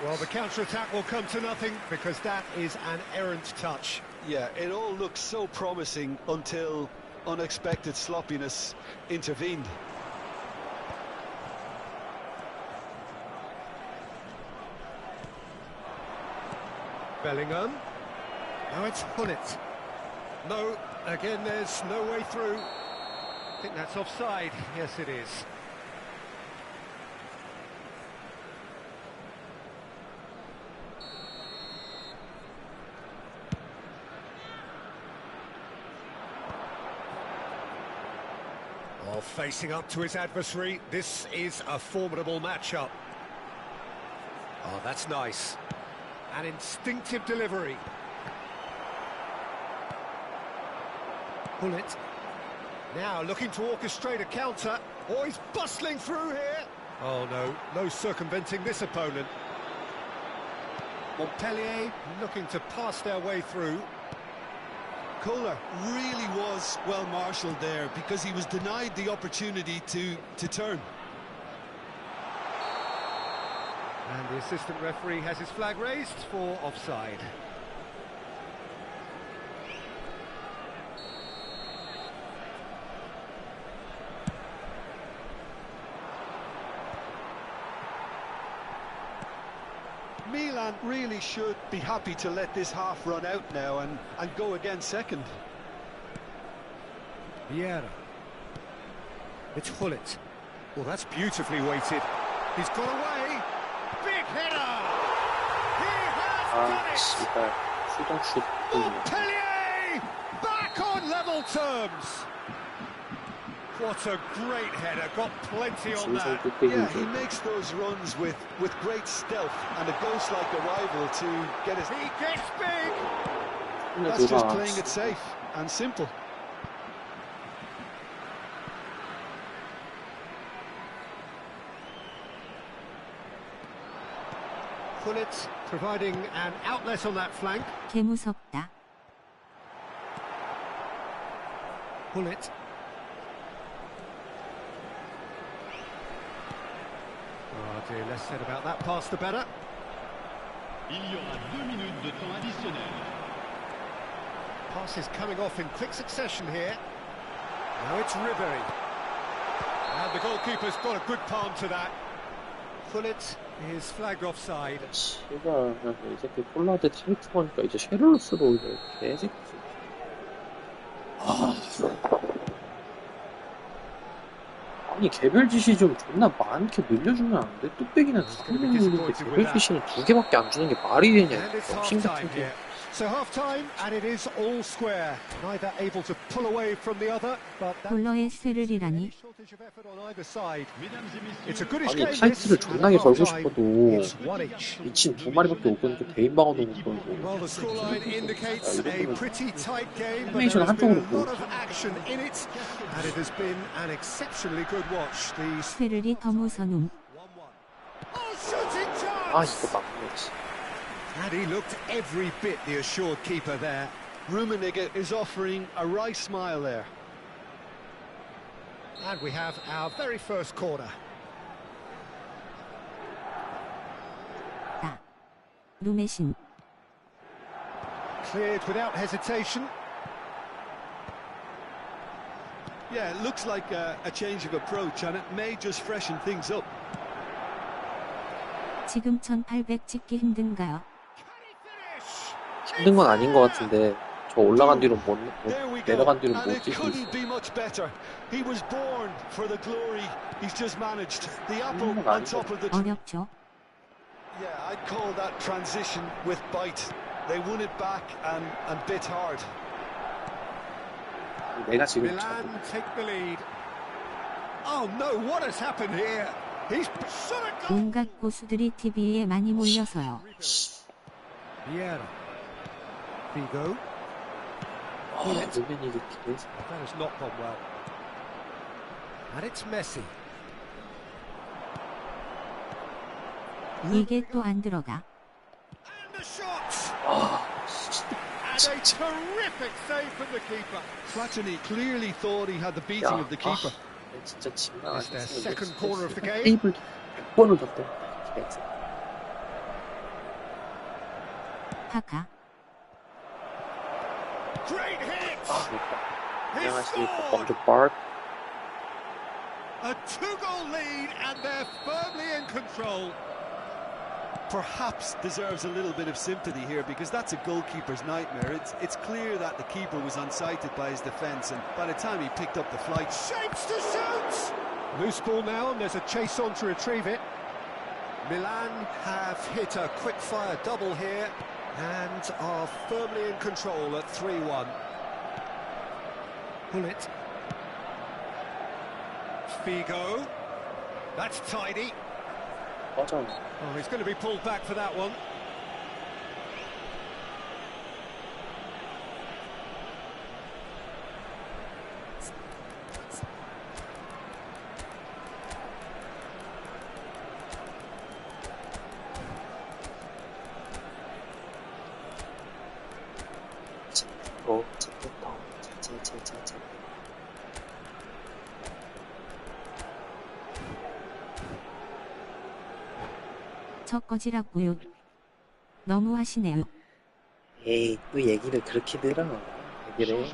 Well, the counter-attack will come to nothing because that is an errant touch. Yeah, it all looks so promising until unexpected sloppiness intervened. Bellingham. Now it's Hullet. No, again there's no way through. I think that's offside. Yes, it is. Well, facing up to his adversary, this is a formidable matchup. Oh, that's nice. An instinctive delivery. Hullet. Now looking to orchestrate a counter. Oh, he's bustling through here. Oh, no circumventing this opponent. Montpellier looking to pass their way through. Kohler really was well marshalled there because he was denied the opportunity to turn. And the assistant referee has his flag raised for offside. Milan really should be happy to let this half run out now and go again second. Vieira. It's Hullet. Well, that's beautifully weighted. He's got away. Big header! He has done it! 수동 Montpellier! Back on level terms! What a great header, got plenty on that. Yeah, he makes those runs with great stealth and a ghost-like arrival to get his... He gets big! That's just playing it safe and simple. Hullet providing an outlet on that flank. 개무섭다. Hullet. Oh dear, less said about that pass the better. Il y aura 2 minutes de temps additionnel. Passes coming off in quick succession here. Now it's Ribery. And the goalkeeper's got a good palm to that. Hullet is flagged offside. 제가 이 새끼 콜라한테 타이트 하니까 이제 쉐럴스로 이제 개새끼. 아니 개별 지시 좀 존나 많게 늘려주면 안 돼? 뚝배기는 3명 있는데 개별 지시는 2개밖에 안 주는 게 말이 되냐? 병신 같은 게. So half-time, and it is all square. Neither able to pull away from the other, but 콜러의 스르리라니. shortage of effort on either side. It's a goodish 아니 game, 타이틀을 this, and 존나게 at 걸고 half-time, 싶어도 it's 1-1. 미친 두 마리밖에 못 걸고 개인 방어도 못 걸고 Well, the scoreline indicates a pretty tight game, but 포메이션 there has been a 한쪽으로 lot of action in it, and it has been an exceptionally good watch. The 스르리 더무선움. 1-1. Oh, shooting 아 chance! 이거 막내지. And he looked every bit the assured keeper there. Rummenigge is offering a wry smile there. And we have our very first corner. 루메신. Cleared without hesitation. Yeah, it looks like a change of approach, and it may just freshen things up. 지금 1800 찍기 힘든가요? 힘든 건 아닌 것 같은데 저 올라간 뒤로 못 There we go. 내려간 뒤로 And 못 it 찍고 couldn't 있어. be much better. He was born for the glory he's just managed. The apple 건 on 아니고. top of the tree. 어렵죠. Yeah, I'd call that transition with bite. They won it back and bit hard. 내가 지금 Milan take the lead. Oh no, what has happened here? He's shot a goal. 온갖 고수들이 TV에 많이 몰려서요. Vieira. Figo. 루벤이 이렇게 That has not gone well. And it's Messi. 이게 또 안 들어가. And the shot! 아 And a terrific save from the keeper. Platini clearly thought he had the beating of the keeper. 진짜 장난 It's their 아니었어. second corner of the game. 테이블 100번을 줬대. 파카. Great hit! 아 그러니까 He 안녕하십니까 scored! 범주 bar. A two-goal lead, and they're firmly in control. Perhaps deserves a little bit of sympathy here, because that's a goalkeeper's nightmare. It's clear that the keeper was unsighted by his defence, and by the time he picked up the flight... Shapes to shoot! Loose ball now, and there's a chase on to retrieve it. Milan have hit a quick-fire double here, and are firmly in control at 3-1. Pull it. Figo. That's tidy. 맞아. Oh, he's going to be pulled back for that one. 어, 잡겠다. 차. 저 꺼지라고요. 너무 하시네요. 에이, 또 얘기를 그렇게 들어. 얘기를 해.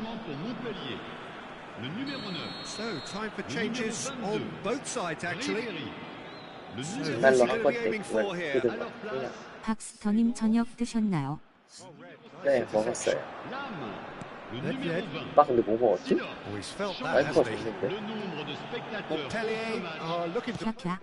So, time for changes on both sides, actually. So, who's he 날로 going 한 to 번 be aiming for here? 그들 그냥 박스터님 저녁 드셨나요? 네 먹었어요. Nedved. 나 근데 뭐 먹었지? Always felt that, 알코가 hasn't he? 좋는데. Montpellier are looking to... 캬캬.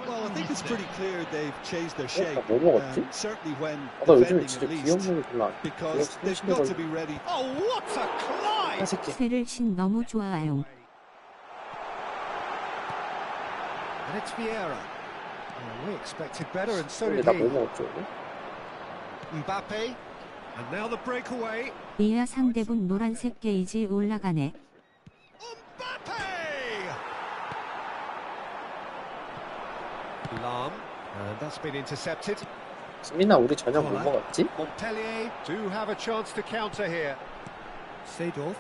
Well, I think it's pretty clear they've changed their shape. 뭐 먹었지? Certainly when 아, 나 요즘에 defending 진짜 at 귀여운 least, 놈이 별로 안 because they've got to be ready. Oh, what a climb! 새끼. 새를 신 너무 좋아요. And it's Vieira. Oh, we expected better, and so 근데 did 나 뭐 he. 먹었지 오늘? Mbappe. And now the breakaway. 이야 상대분 노란색 게이지 올라가네. Mbappe! Lam. And that's been intercepted. 수민아 우리 저녁 뭐 먹었지? Montpellier do have a chance to counter here. Seedorf.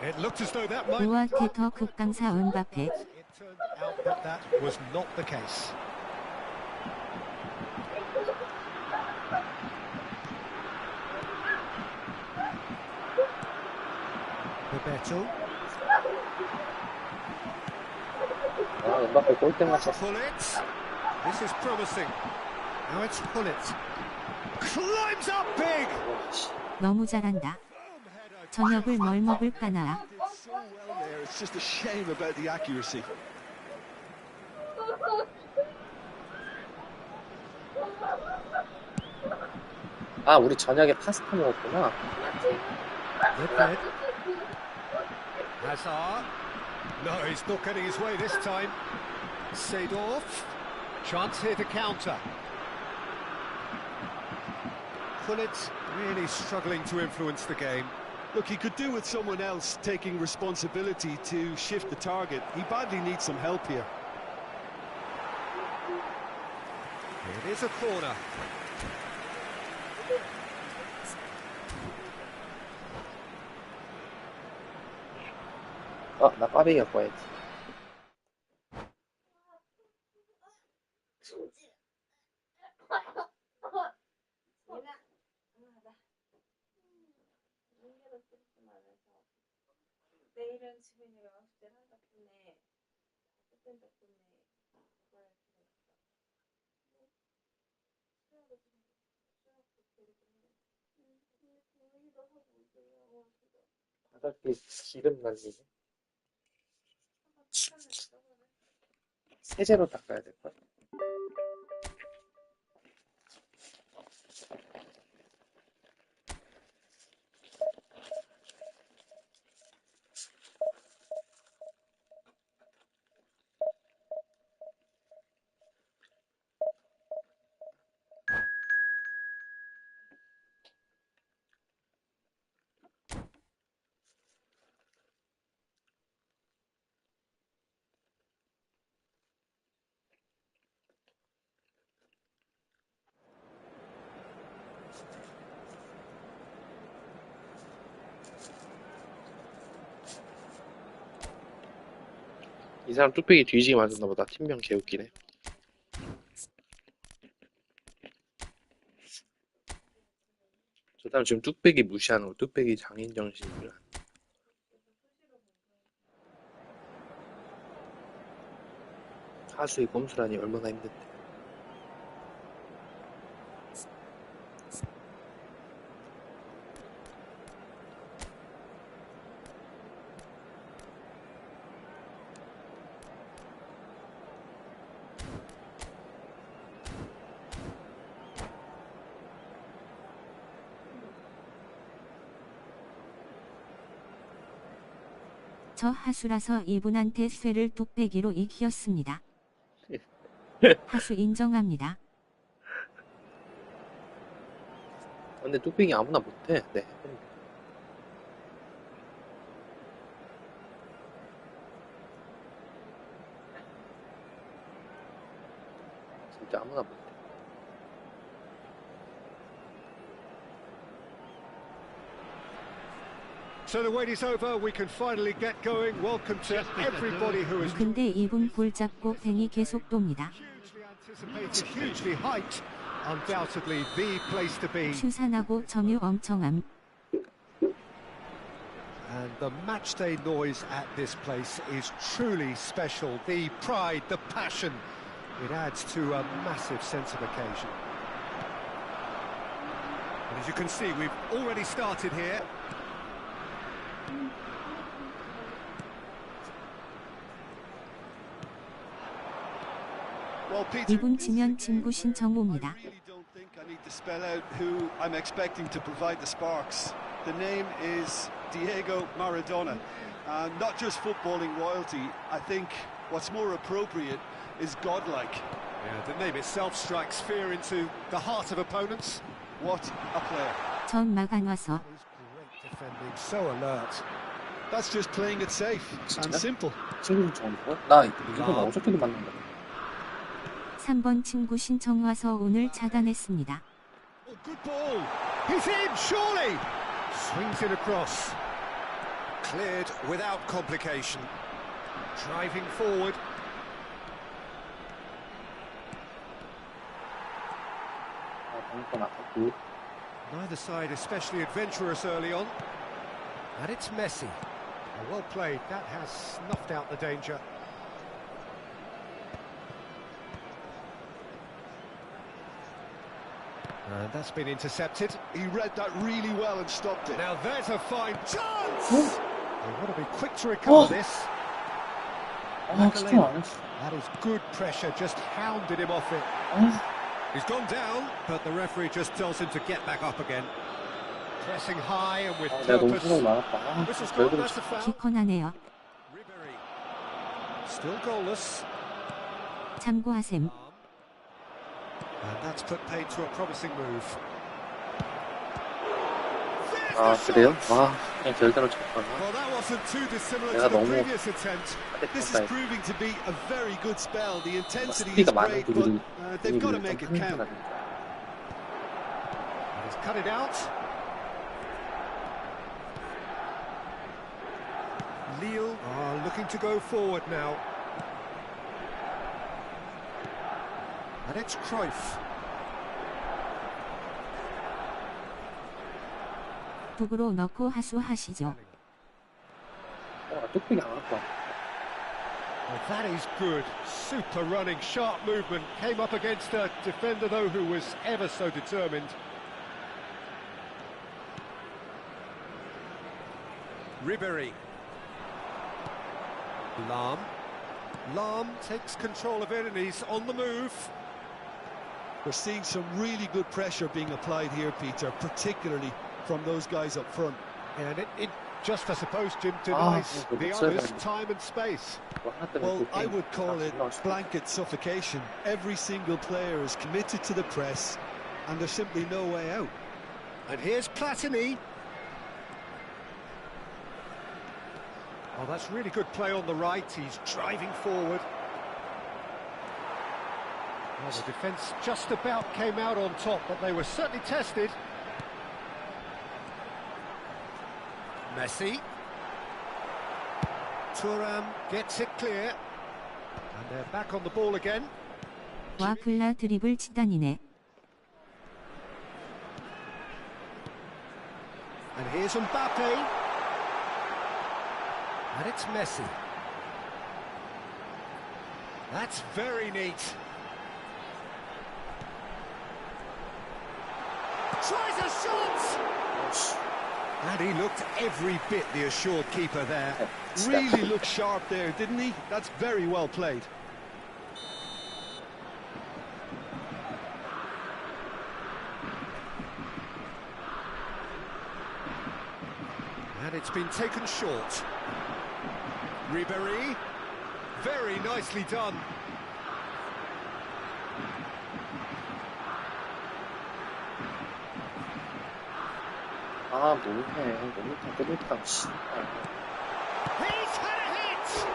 It looked as though that might... 우와 테터 극강사 은바페. It turned out that that was not the case. Roberto. 아 음악회 골대 맞췄어. Pullet. This is promising. Now it's Pullet. Climbs up big. 너무 잘한다. 저녁을 뭘 먹을까나. Did so well there. It's just a shame about the accuracy. 아, 우리 저녁에 파스타 먹었구나. Liphead. Hazard. No, he's not getting his way this time. Seedorf. Chance here to counter. Gullit really struggling to influence the game. Look, he could do with someone else taking responsibility to shift the target. He badly needs some help here. It is a corner. 나 꽈배기 갖고 와야지. 내일은 집에 내가 숙제를 하기 덕분에 그땐 덕분에 그걸 바닥에 기름 날리네. 세제로 닦아야 될 것 같아. 이 사람 뚝배기 뒤지게 맞았나 보다. 팀명 개웃기네. 저 사람 지금 뚝배기 무시하는 거. 뚝배기 장인 정신이라. 하수의 꼼수라니 얼마나 힘든데. 저 하수라서 이분한테 쇠를 뚝배기로 익혔습니다. 하수 인정합니다. 근데 뚝배기 아무나 못해. 네. 진짜 아무나 못해. So the wait is over. We can finally get going. Welcome to everybody who is 근데 이분 볼 잡고 팽이 계속 돕니다. hugely anticipated, hugely hyped. Undoubtedly the place to be. 슈산하고 점유 엄청함. And the matchday noise at this place is truly special. The pride, the passion, it adds to a massive sense of occasion. And as you can see, we've already started here. Well, Peter, 이분 지면 친구 신청 옵니다. I really don't think I need to spell out who I'm expecting to provide the sparks. The name is Diego Maradona. Not just footballing royalty, I think what's more appropriate is godlike. Yeah, the name itself strikes fear into the heart of opponents. What a player. 전 마간 와서 Great defending, so alert. That's just playing it safe and simple. 친구 좀 좋은 나 이건 어저께도 만난 거야. 3번 친구 신청 와서 오늘 차단했습니다. Oh, good ball. He's in, surely. Swings it across. Cleared without complication. Driving forward. 방금 아깝고. Neither side especially adventurous early on. And it's Messi. Well played. That has snuffed out the danger. And that's been intercepted. He read that really well and stopped it. Now there's a fine chance! They want to be quick to recover this. 아, 진짜 안 했어. That is good pressure, just hounded him off it. 아, He's gone down, but the referee just tells him to get back up again. Pressing high and with 내가 너무 purpose. 생각이 많았다. Whistle's 왜 gone, 그러지? that's a foul. 키컨하네요. Ribery. Still goalless. 참고하셈. And that's put paid to a promising move. 아, 그래요? 아, 그냥 결대로 쳤구나. Well, that wasn't too dissimilar 내가 to the 너무 previous attempt. This is proving to be a very good spell. The intensity is 스피드가 많은 great, but 그들이 they've got to make it count. He's cut it out. Lille are looking to go forward now. And it's Cruyff. 북으로 넣고 하수하시죠. 뚝배기 안 할까? Well, that is good. Super running, sharp movement. Came up against a defender, though, who was ever so determined. Ribery. Lam takes control of it and he's on the move. We're seeing some really good pressure being applied here, Peter, particularly from those guys up front. And it just, I suppose, Jim, denies the others time and space. Well, I would call it blanket suffocation. Every single player is committed to the press, and there's simply no way out. And here's Platini. Oh, that's really good play on the right. He's driving forward. Well, the defence just about came out on top, but they were certainly tested. Messi. Thuram gets it clear. And they're back on the ball again. 와 플라 드리블 치다니네. And here's Mbappe. And it's Messi. That's very neat. Tries a shot! And he looked every bit the assured keeper there. Really looked sharp there, didn't he? That's very well played. And it's been taken short. Ribery, very nicely done. 아, 뭐해. 너무 다 때렸다, 씨. He's had a hit!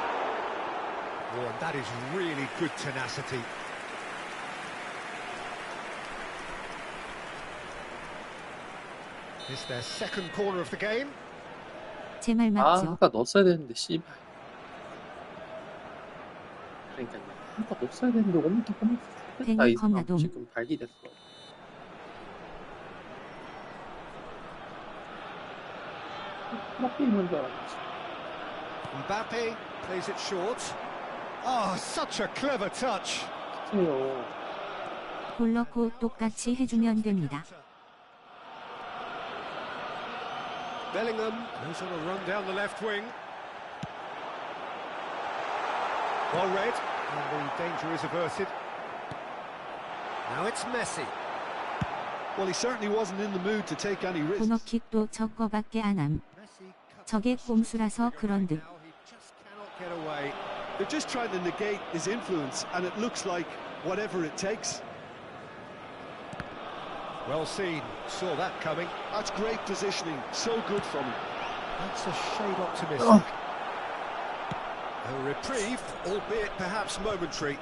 Oh, and that is really good tenacity. It's their second corner of the game. 제 말 아, 맞죠? 아까 넣었어야 되는데, 씨발. 그러니까요. 아까 넣었어야 되는데, 오늘부터 팽이 이 사람 겁나돔. 지금 발기됐어. 하나도 있는 줄 알았지. Mbappe plays it short. Oh, such a clever touch. 해요. 골 넣고 똑같이 해주면 됩니다. Bellingham goes on a run down the left wing. Well read, and the danger is averted. Now it's Messi. Well, he certainly wasn't in the mood to take any risks. 코너킥도 저거밖에 안 함. Messi cuts 저게 꼼수라서 그런 듯. now, he just cannot get away. They're just trying to negate his influence, and it looks like whatever it takes. Well seen, saw that coming. That's great positioning, so good from him. That's a shade optimistic. A reprieve, albeit perhaps momentary.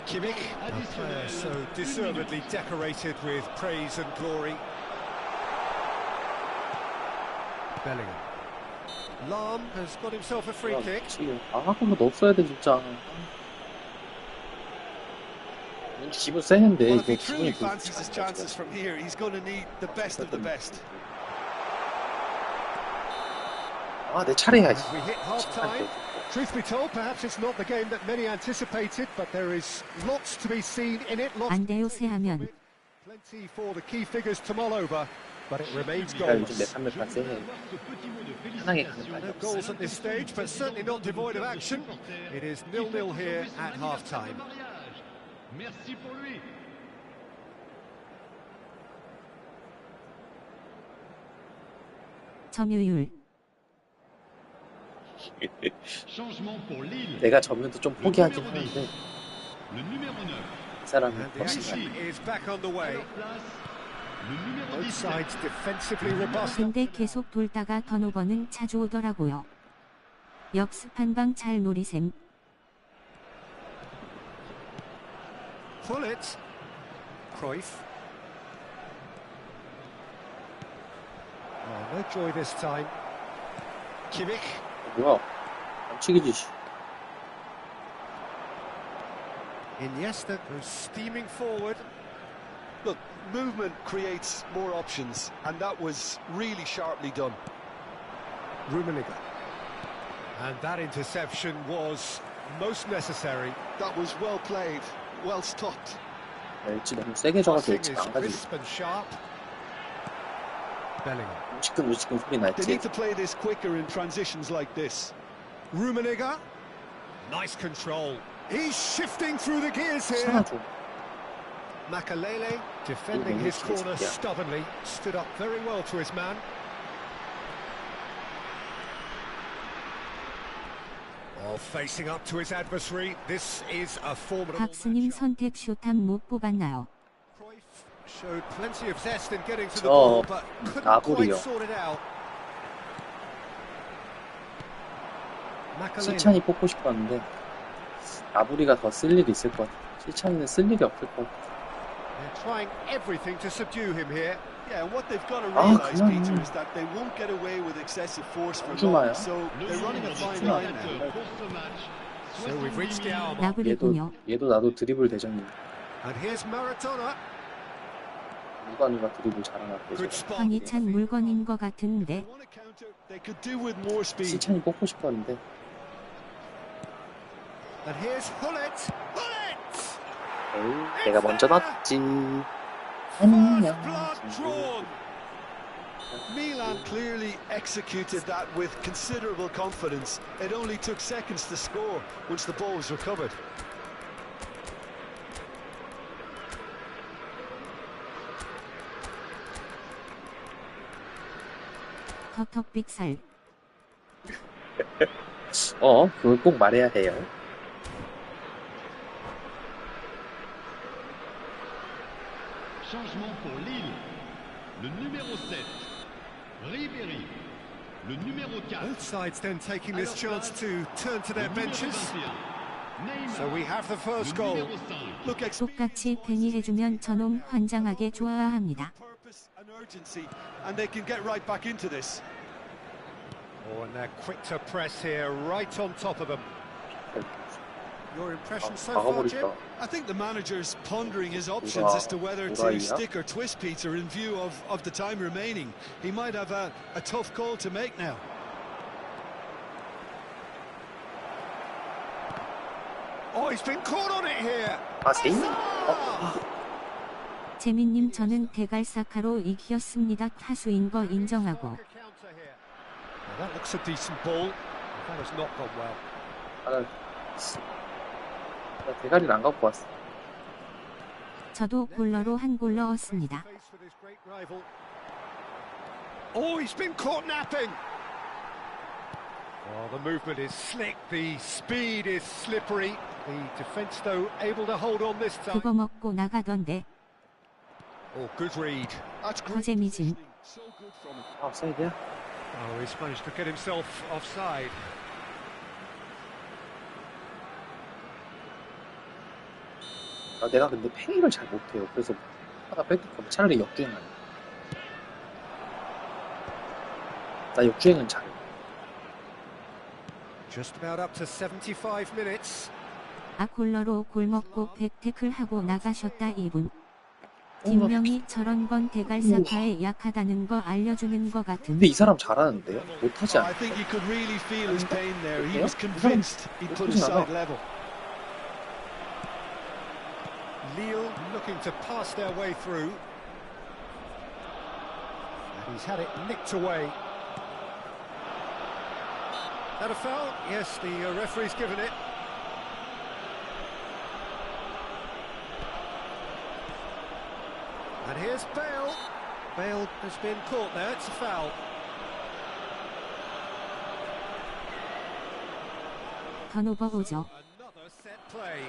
Kimmich, a player so deservedly decorated with praise and glory. Bellingham. Lam has got himself a free kick. 지금 아까 넣었어야 돼, 진짜. 기분 세는데, Well, 이거 if he 기분이 truly fancies his chances from here, he's going to need the best of the best. 아, 내 차례야지. As we hit half-time, truth be told, perhaps it's not the game that many anticipated, but there is lots to be seen in it. Lots 안 돼요 세하면. plenty for the key figures to mull over, but it remains 내가 요즘 내 goalless. 3몇 세. 편하게 가는 No 거야. goals at this stage, but certainly not devoid of action. It is 0-0 here at half-time. Merci pour lui. 점유율 Changement pour Lille. 내가 점유도 좀 포기하긴 Le numéro 하는데 10. Le numéro 9. 이 사람이 And the 훨씬 action 잘해. is back on the way. Alors place le numéro Both 17. sides defensively robust. 근데 계속 돌다가 턴오버는 자주 오더라고요. 역습 한 방 잘 노리셈. Pull it. Cruyff. Oh, no joy this time. Kimmich. 뭐야? 반칙이지. 씨. Iniesta goes steaming forward. Look, movement creates more options, and that was really sharply done. Rummenigge. And that interception was most necessary. That was well played, well stopped. 멸치 너무 세게 줘가지고 Passing 일찍 is 안 가지고. crisp and sharp. Bellingham. 우지끈 소리 They 났지. need to play this quicker in transitions like this. Rummenigge. Nice control. He's shifting through the gears here. 이상하죠. Makalele defending his corner Yeah. stubbornly. Stood up very well to his man. Oh, facing up to his adversary. This is a formidable 박스님 matchup. 선택 슛함 못 뽑았나요? Cruyff showed plenty of zest in getting to the 저 ball, but couldn't quite 나불이요. sort it out. Makalele. 실찬이 뽑고 싶었는데 나부리가 더 쓸 일이 있을 것 같아. 실찬이는 쓸 일이 없을 것 같아. They're trying everything to subdue him here. Yeah, and what they've got to Ah, realise, come on. Peter, is that they won't get away with excessive force for Juma야. long. So Le they're running a numéro fine 17 line now. pour ce match. So we've reached the hour mark. 나브리군요. 얘도 나도 드리블 대전이야. And here's Maradona. 누가 드리블 잘하나 Good 보자. spot. 황희찬 물건인 것 They 같은데 want to counter, they could do with more speed. 실찬이 뽑고 싶었는데 And here's Hullet. Hullet! 에이, 내가 먼저 넣었지. First 안녕. blood drawn. Milan clearly executed that with considerable confidence. It only took seconds to score once the ball was recovered. 턱턱빅살 그걸 꼭 말해야 해요. Changement pour Lille. Le numéro 7. Ribéry. Le numéro 4. Both sides then taking this chance to turn to their Le numéro benches. 21. Neymar. So we have the first Le goal. numéro 5. Look, 똑같이 팬이 해주면 저놈 환장하게 좋아합니다. purpose and urgency, and they can get right back into this. Oh, and they're quick to press here, right on top of them. Your impression so far, Jim? 박아버리다. I think the manager's pondering his options as to whether to Uraia. stick or twist Peter in view of the time remaining. He might have a tough call to make now. Oh, he's been caught on it here. 아세이? 재민님 저는 대갈사카로 이겼습니다. 타수인 거 인정하고 Counter here. Now that looks a decent ball. That has not gone well. 나 대가리를 안 갖고 왔어. 저도 골러로 한 골 넣었습니다. Face with his great rival. Oh, he's been caught napping. Oh, the movement is slick. The speed is slippery. The defence, though, able to hold on this time. 그거 먹고 나가던데 Oh, good read. That's great 거제미진 positioning. So good from him. 사이드야? Oh, he's managed to get himself offside. 내가 근데 페이를 잘 못해요. 그래서 하다 뺏길 거면 차라리 역주행하네. 나 역주행은 잘해. Just about up to 75 minutes. 아 골러로 골 먹고 백태클 하고 나가셨다 이분. 뒷명이 저런 건 대갈사카에 약하다는 거 알려주는 거 같은. 근데 이 사람 잘하는데요? 못하지 I 않아. think you could really feel his pain there. He Yeah. was convinced he'd put his side level. Lille looking to pass their way through. And he's had it nicked away. That a foul? Yes, the referee's given it. And here's Bale. Bale has been caught there, it's a foul. 턴오버 오죠. Another set play.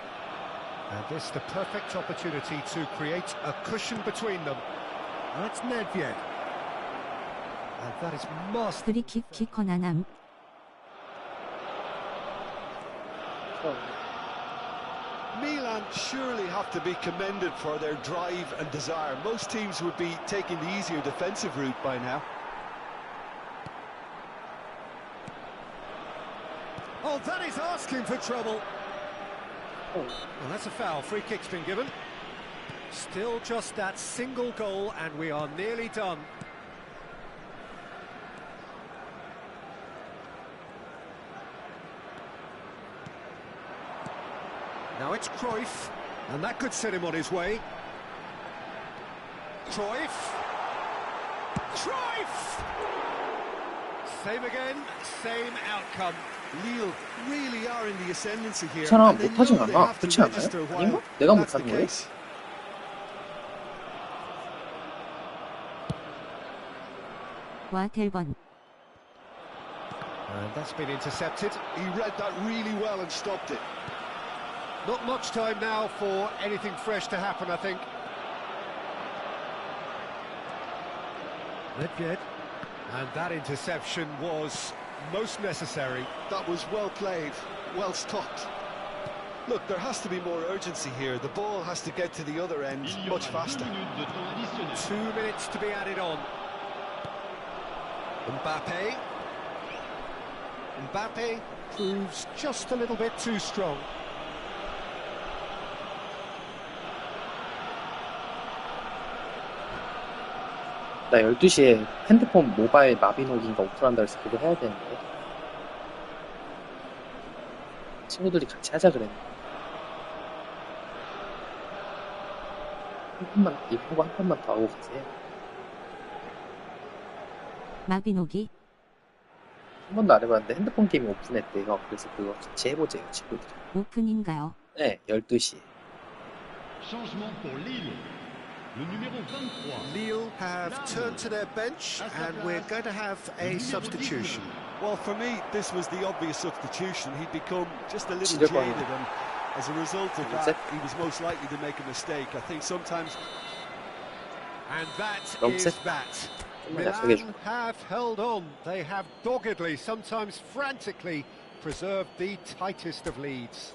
And this the perfect opportunity to create a cushion between them. That's Nedved. And that is master. 프리킥 키커 나남. Milan surely have to be commended for their drive and desire. Most teams would be taking the easier defensive route by now. Oh, that is asking for trouble. Well, that's a foul. Free kick's been given. Still just that single goal, and we are nearly done. Now it's Cruyff, and that could set him on his way. Cruyff! Cruyff! Same again, same outcome. Lille really are in the ascendancy here. 괜찮아, and they 못하진 know they 않아. have to 그렇지 않아요? register 아닌가? while 내가 that's the 못하는 거예요? case. 와 델번. And that's been intercepted. He read that really well and stopped it. Not much time now for anything fresh to happen, I think. Nedved. And that interception was most necessary. That was well played, well stopped. Look, there has to be more urgency here. The ball has to get to the other end Il y much aura 2 faster. minutes de temps additionnel. 2 minutes to be added on. Mbappe. Mbappe proves just a little bit too strong. 나 12시에 핸드폰 모바일 마비노기인가 오픈한다 해서 그거 해야 되는데 친구들이 같이 하자 그랬는데 한 판만 더 하고 가세요. 마비노기. 한 번도 안 해봤는데 핸드폰 게임이 오픈했대요. 그래서 그거 같이 해보재요 친구들이. 오픈인가요? 네 12시에. Changement pour Lille. Le numéro 23. Lille have turned to their bench and we're going to have a substitution. Well, for me, this was the obvious substitution. He'd become just a little 지를 jaded, 뻔했네. and as a result of That's that, it. he was most likely to make a mistake. I think sometimes And that Don't is sit. that. 좀만 약속해 Milan 줘. have held on. They have doggedly, sometimes frantically, preserved the tightest of leads.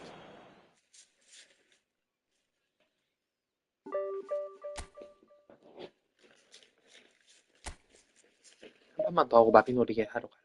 한 판만 더 하고 마비노리게 하러 갈래.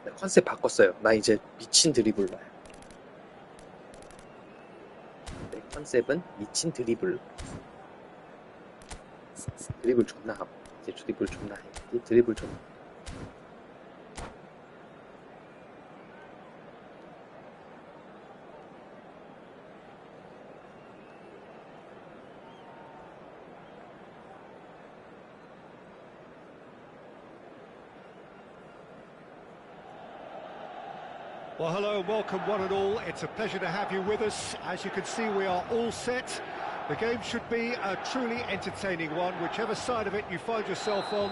네, 컨셉 바꿨어요. 나 이제 미친 드리블러야. 내 컨셉은 미친 드리블러. 드리블 존나 하고 이제 드리블 존나 해. 이 드리블 존나. Well, hello, welcome one and all. It's a pleasure to have you with us. As you can see, we are all set. The game should be a truly entertaining one, whichever side of it you find yourself on.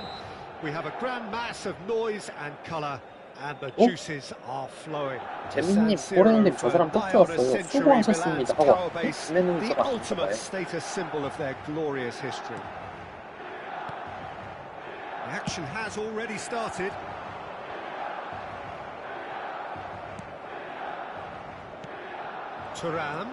We have a grand mass of noise and colour. And the 어? juices are flowing. 재민님, San 보레님 Siro 저 사람 for nigh on a 뽑혔어요. century, 수고하셨습니다. Milan's 하고 power base, 김혜는 the 수가 ultimate 아닌가봐요. status symbol of their glorious history. The action has already started. Thuram.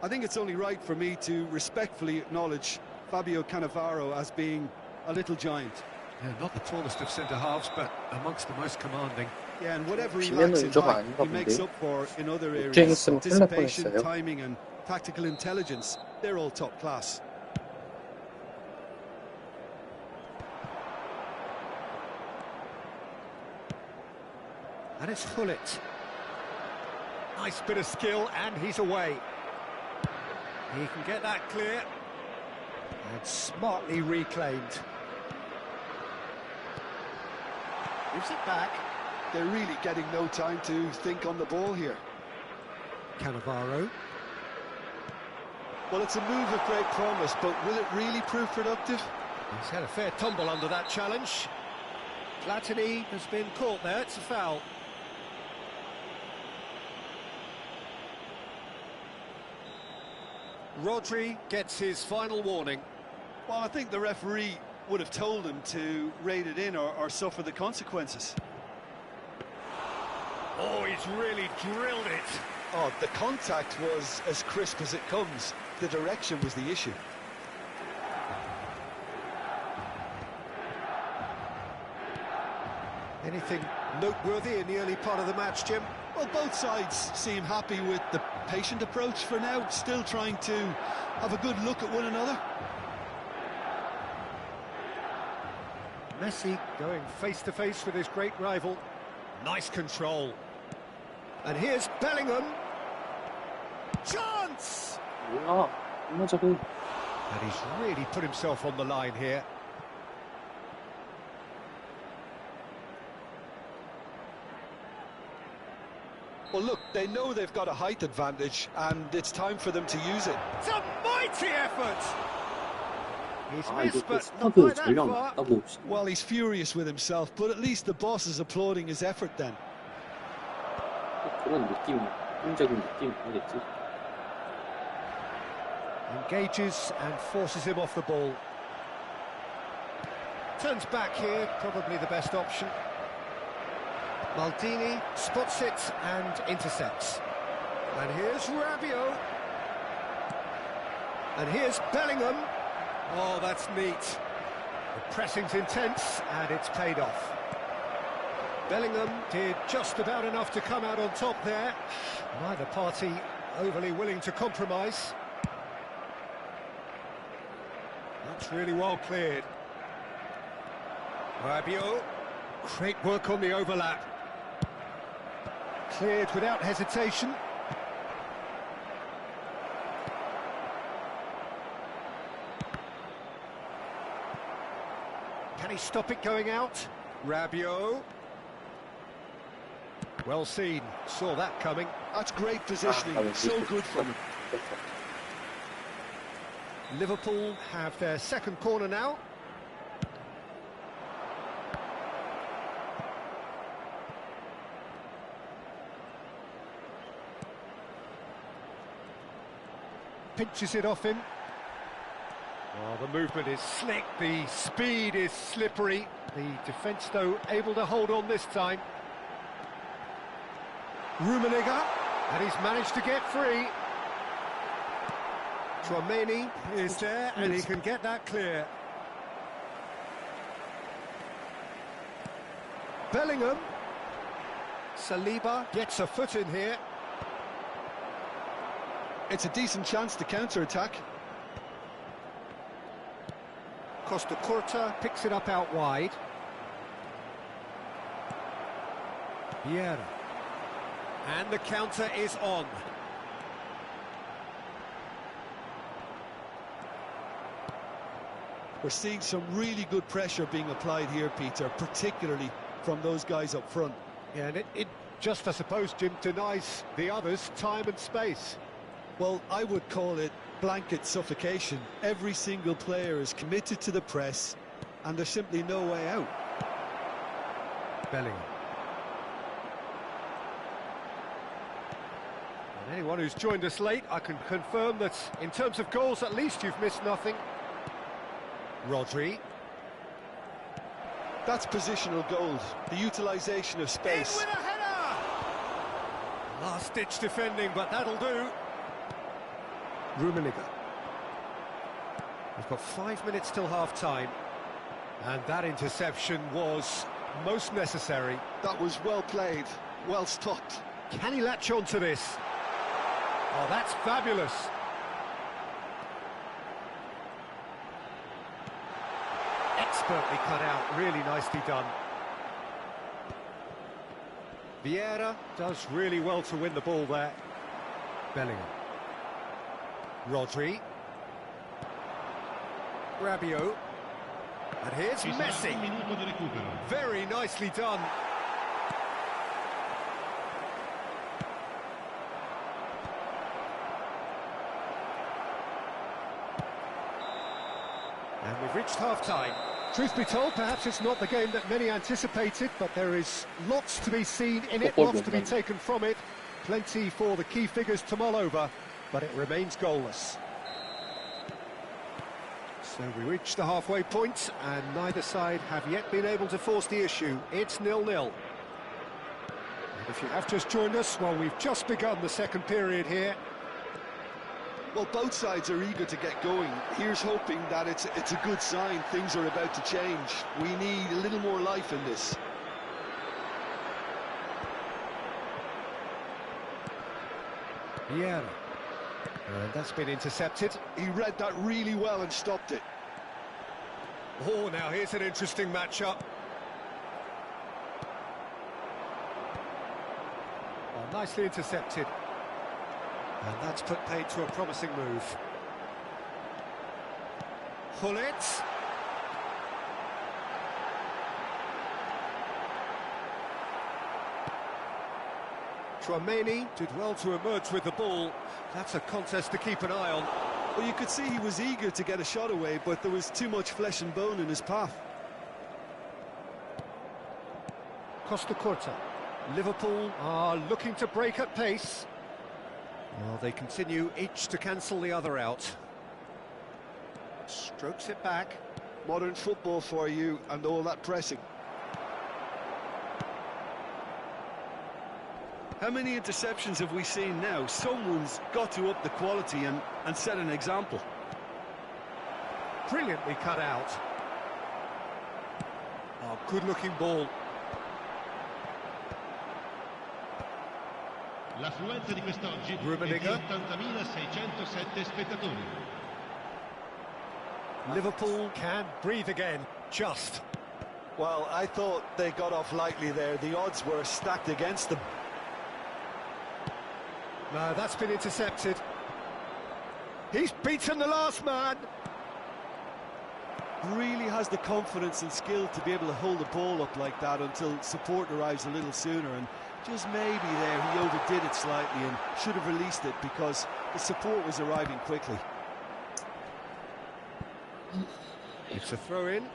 I think it's only right for me to respectfully acknowledge Fabio Cannavaro as being a little giant. Yeah, not the tallest of centre-halves, but amongst the most commanding. Yeah, and whatever he 김현우 lacks in 유저가 height, 아닌가 he makes 본데. up for in other areas. 주행했으면 큰일 날 Anticipation, 뻔했어요. timing and tactical intelligence, they're all top class. And it's Hullet. Nice bit of skill, and he's away. He can get that clear. And smartly reclaimed. Gives it back. They're really getting no time to think on the ball here. Cannavaro. Well, it's a move of great promise, but will it really prove productive? He's had a fair tumble under that challenge. Platini has been caught there, it's a foul. Rodri gets his final warning. Well, I think the referee would have told him to rate it in or suffer the consequences. Oh, he's really drilled it. Oh, the contact was as crisp as it comes. The direction was the issue. Anything noteworthy in the early part of the match, Jim? Well, both sides seem happy with the patient approach for now, still trying to have a good look at one another. Messi going face-to-face with his great rival. Nice control. And here's Bellingham. Chance! 뭐야, 얼마 저기. And he's really put himself on the line here. Well, look, they know they've got a height advantage, and it's time for them to use it. It's a mighty effort! He's 아, 이거 missed, 그 but not 스타드 by that 전략 far. 맞다고. Well, he's furious with himself, but at least the boss is applauding his effort then. 그런 느낌, 힘적인 느낌 아겠지? Engages and forces him off the ball. Turns back here, probably the best option. Maldini spots it and intercepts. And here's Rabiot. And here's Bellingham. Oh, that's neat. The pressing's intense and it's paid off. Bellingham did just about enough to come out on top there. Neither party overly willing to compromise. That's really well cleared. Rabiot. Great work on the overlap. Cleared without hesitation. Can he stop it going out? Rabiot. Well seen, saw that coming. That's great positioning, so good from him. Liverpool have their second corner now. Pinches it off him. Oh, the movement is slick, the speed is slippery. The defence, though, able to hold on this time. Rummenigge, and he's managed to get free. Tchouaméni is there, and he can get that clear. Bellingham. Saliba gets a foot in here. It's a decent chance to counter-attack. Costa Curta picks it up out wide. Vieira. And the counter is on. We're seeing some really good pressure being applied here, Peter, particularly from those guys up front. Yeah, and it just, I suppose, Jim, denies the others time and space. Well, I would call it blanket suffocation. Every single player is committed to the press, and there's simply no way out. Bellingham. And anyone who's joined us late, I can confirm that in terms of goals, at least you've missed nothing. Rodri. That's positional gold, the utilisation of space. In with a header! Last-ditch defending, but that'll do. Rummenigge. We've got 5 minutes till half-time, and that interception was most necessary. That was well played, well stopped. Can he latch on to this? Oh, that's fabulous. Expertly cut out, really nicely done. Vieira does really well to win the ball there. Bellingham. Rodri. Rabiot. And here's Messi. Very nicely done. And we've reached half-time. Truth be told, perhaps it's not the game that many anticipated, but there is lots to be seen in it, lots to be taken from it. Plenty for the key figures to mull over, but it remains goalless. So we reach the halfway point, and neither side have yet been able to force the issue. It's 0-0. And if you have just joined us, well, we've just begun the second period here. Well, both sides are eager to get going. Here's hoping that it's a good sign. Things are about to change. We need a little more life in this. Vieira. And that's been intercepted. He read that really well and stopped it. Oh, now here's an interesting matchup. Oh, nicely intercepted. And that's put paid to a promising move. Hullet. Tchouaméni did well to emerge with the ball. That's a contest to keep an eye on. Well, you could see he was eager to get a shot away, but there was too much flesh and bone in his path. Costa Curta. Liverpool are looking to break at pace. Well, they continue each to cancel the other out. Strokes it back. Modern football for you, and all that pressing. How many interceptions have we seen now? Someone's got to up the quality and set an example. Brilliantly cut out. Oh, good-looking ball. L'affluenza di quest'oggi è di Rummenigge. 80.607 spettatori. Liverpool can breathe again, just. Well, I thought they got off lightly there. The odds were stacked against them. No, that's been intercepted. He's beaten the last man. Really has the confidence and skill to be able to hold the ball up like that until support arrives a little sooner, and just maybe there he overdid it slightly and should have released it because the support was arriving quickly. It's a throw-in.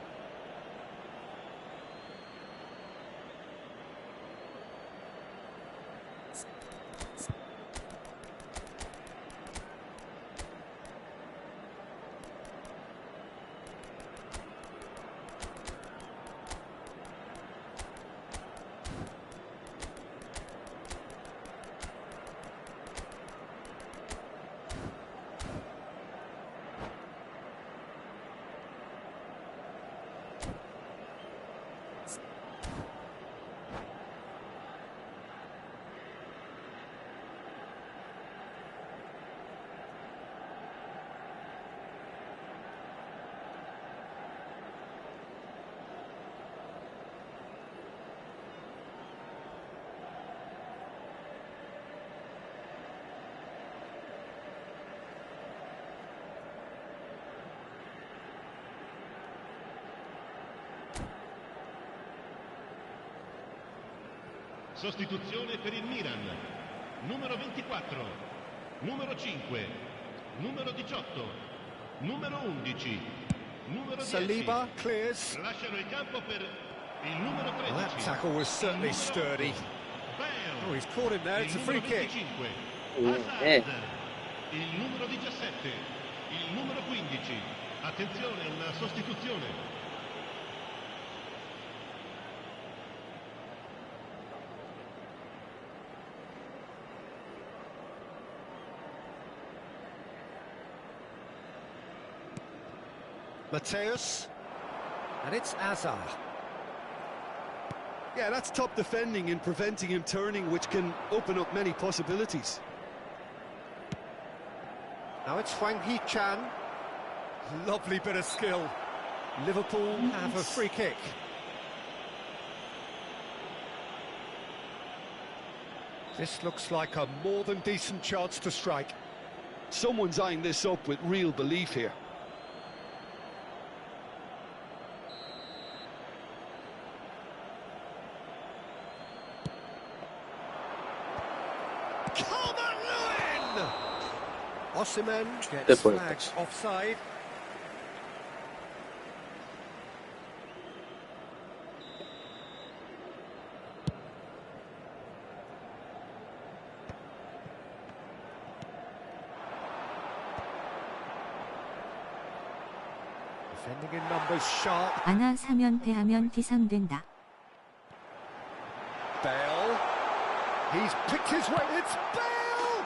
Sostituzione per il Milan. Numero 24, numero 5, numero 18, numero 11. numero 10. Saliba clears. Lasciano il campo per il numero 13. Well, that tackle was certainly sturdy. Bale. Oh, he's caught him there. It's a Il free numero kick. 25. Eh. Hazard. Il numero 17. Il numero 15. Attenzione, una sostituzione. Mateus. And it's Hazard. Yeah, that's top defending and preventing him turning, which can open up many possibilities. Now it's Hwang Hee-chan. Lovely bit of skill. Liverpool have a free kick. This looks like a more than decent chance to strike. Someone's eyeing this up with real belief here. Calvert-Lewin! Osimhen Good gets ball. flagged offside. Defending in numbers sharp. 아나 사면 패하면 비상된다. Bale. He's picked his way. It's Bale!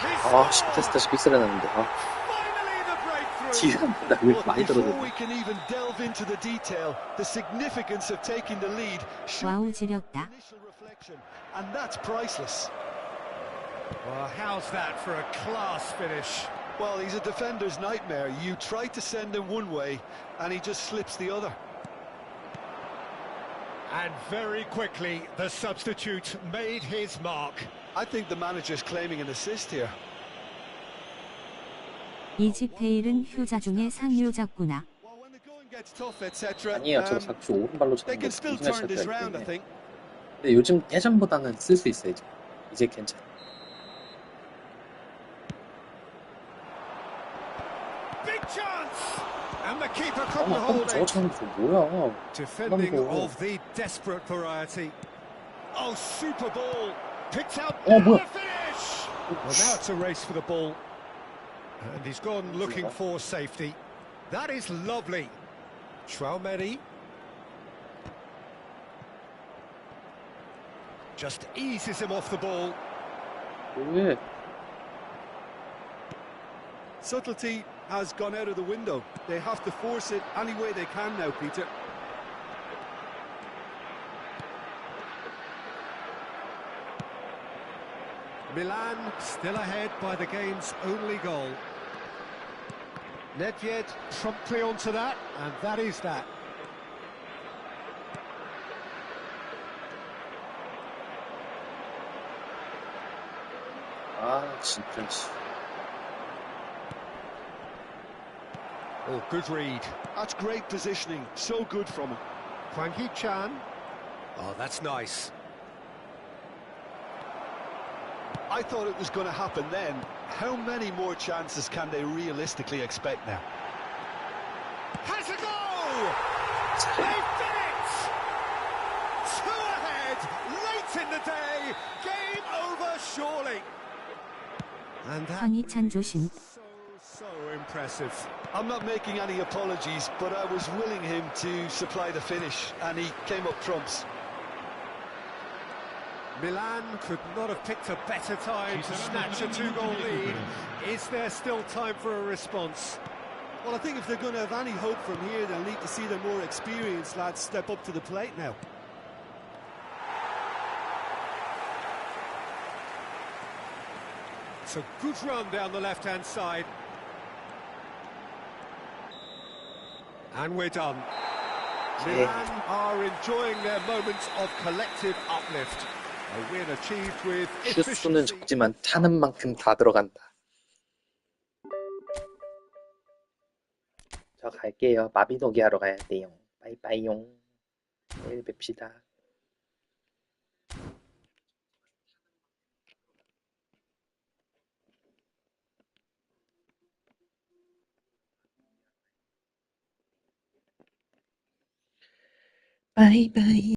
He's 아, 10테스트 픽스를 했는데. 아, finally the breakthrough. 뒤에 나왜 But 많이 before 떨어졌네. we can even delve into the detail, the significance of taking the lead should 와우 be 지렸다. initial reflection, and that's priceless. Well, how's that for a class finish? Well, he's a defender's nightmare. You try to send him one way, and he just slips the other. And very quickly, the substitute made his mark. I think the manager's claiming an assist here. 이지페일은 효자 중에 상효자구나. Well, when the going gets tough, etc., 아니에요, 저 사실 오른발로 they 차는 can 거 still 조심하셔야 turn this 돼요. round, I think. 근데 요즘 예전보다는 쓸 수 있어요. 이제 괜찮아. Big chance! And the keeper couldn't 아까 hold 저거 it. 차는 거 뭐야? Defending 그런 거. of the desperate variety. Oh, super ball. Picked out. Oh, Now boy. the finish! Well, now it's a race for the ball. And he's gone looking for safety. That is lovely. Traumeri. Just eases him off the ball. 왜? Subtlety has gone out of the window. They have to force it any way they can now, Peter. Milan still ahead by the game's only goal. Nedved promptly onto that, and that is that. 아, 진짜. Oh, good read. That's great positioning. So good from him. Hwang Hee-chan. Oh, that's nice. I thought it was going to happen then. How many more chances can they realistically expect now? Has a goal! They've done it! Two ahead, late in the day. Game over, surely. And that 황희찬 조심. so impressive. I'm not making any apologies, but I was willing him to supply the finish, and he came up trumps. Milan could not have picked a better time to snatch a two-goal lead. Is there still time for a response? Well, I think if they're going to have any hope from here, they'll need to see the more experienced lads step up to the plate now. It's a good run down the left-hand side. And we're done. Milan are enjoying their moments of collective uplift. A win achieved with 슛수는 efficiency. 적지만 타는 만큼 다 들어간다. 저 갈게요. 마비노기 하러 가야 돼요. 빠이빠이용. 내일 뵙시다. 바이바이.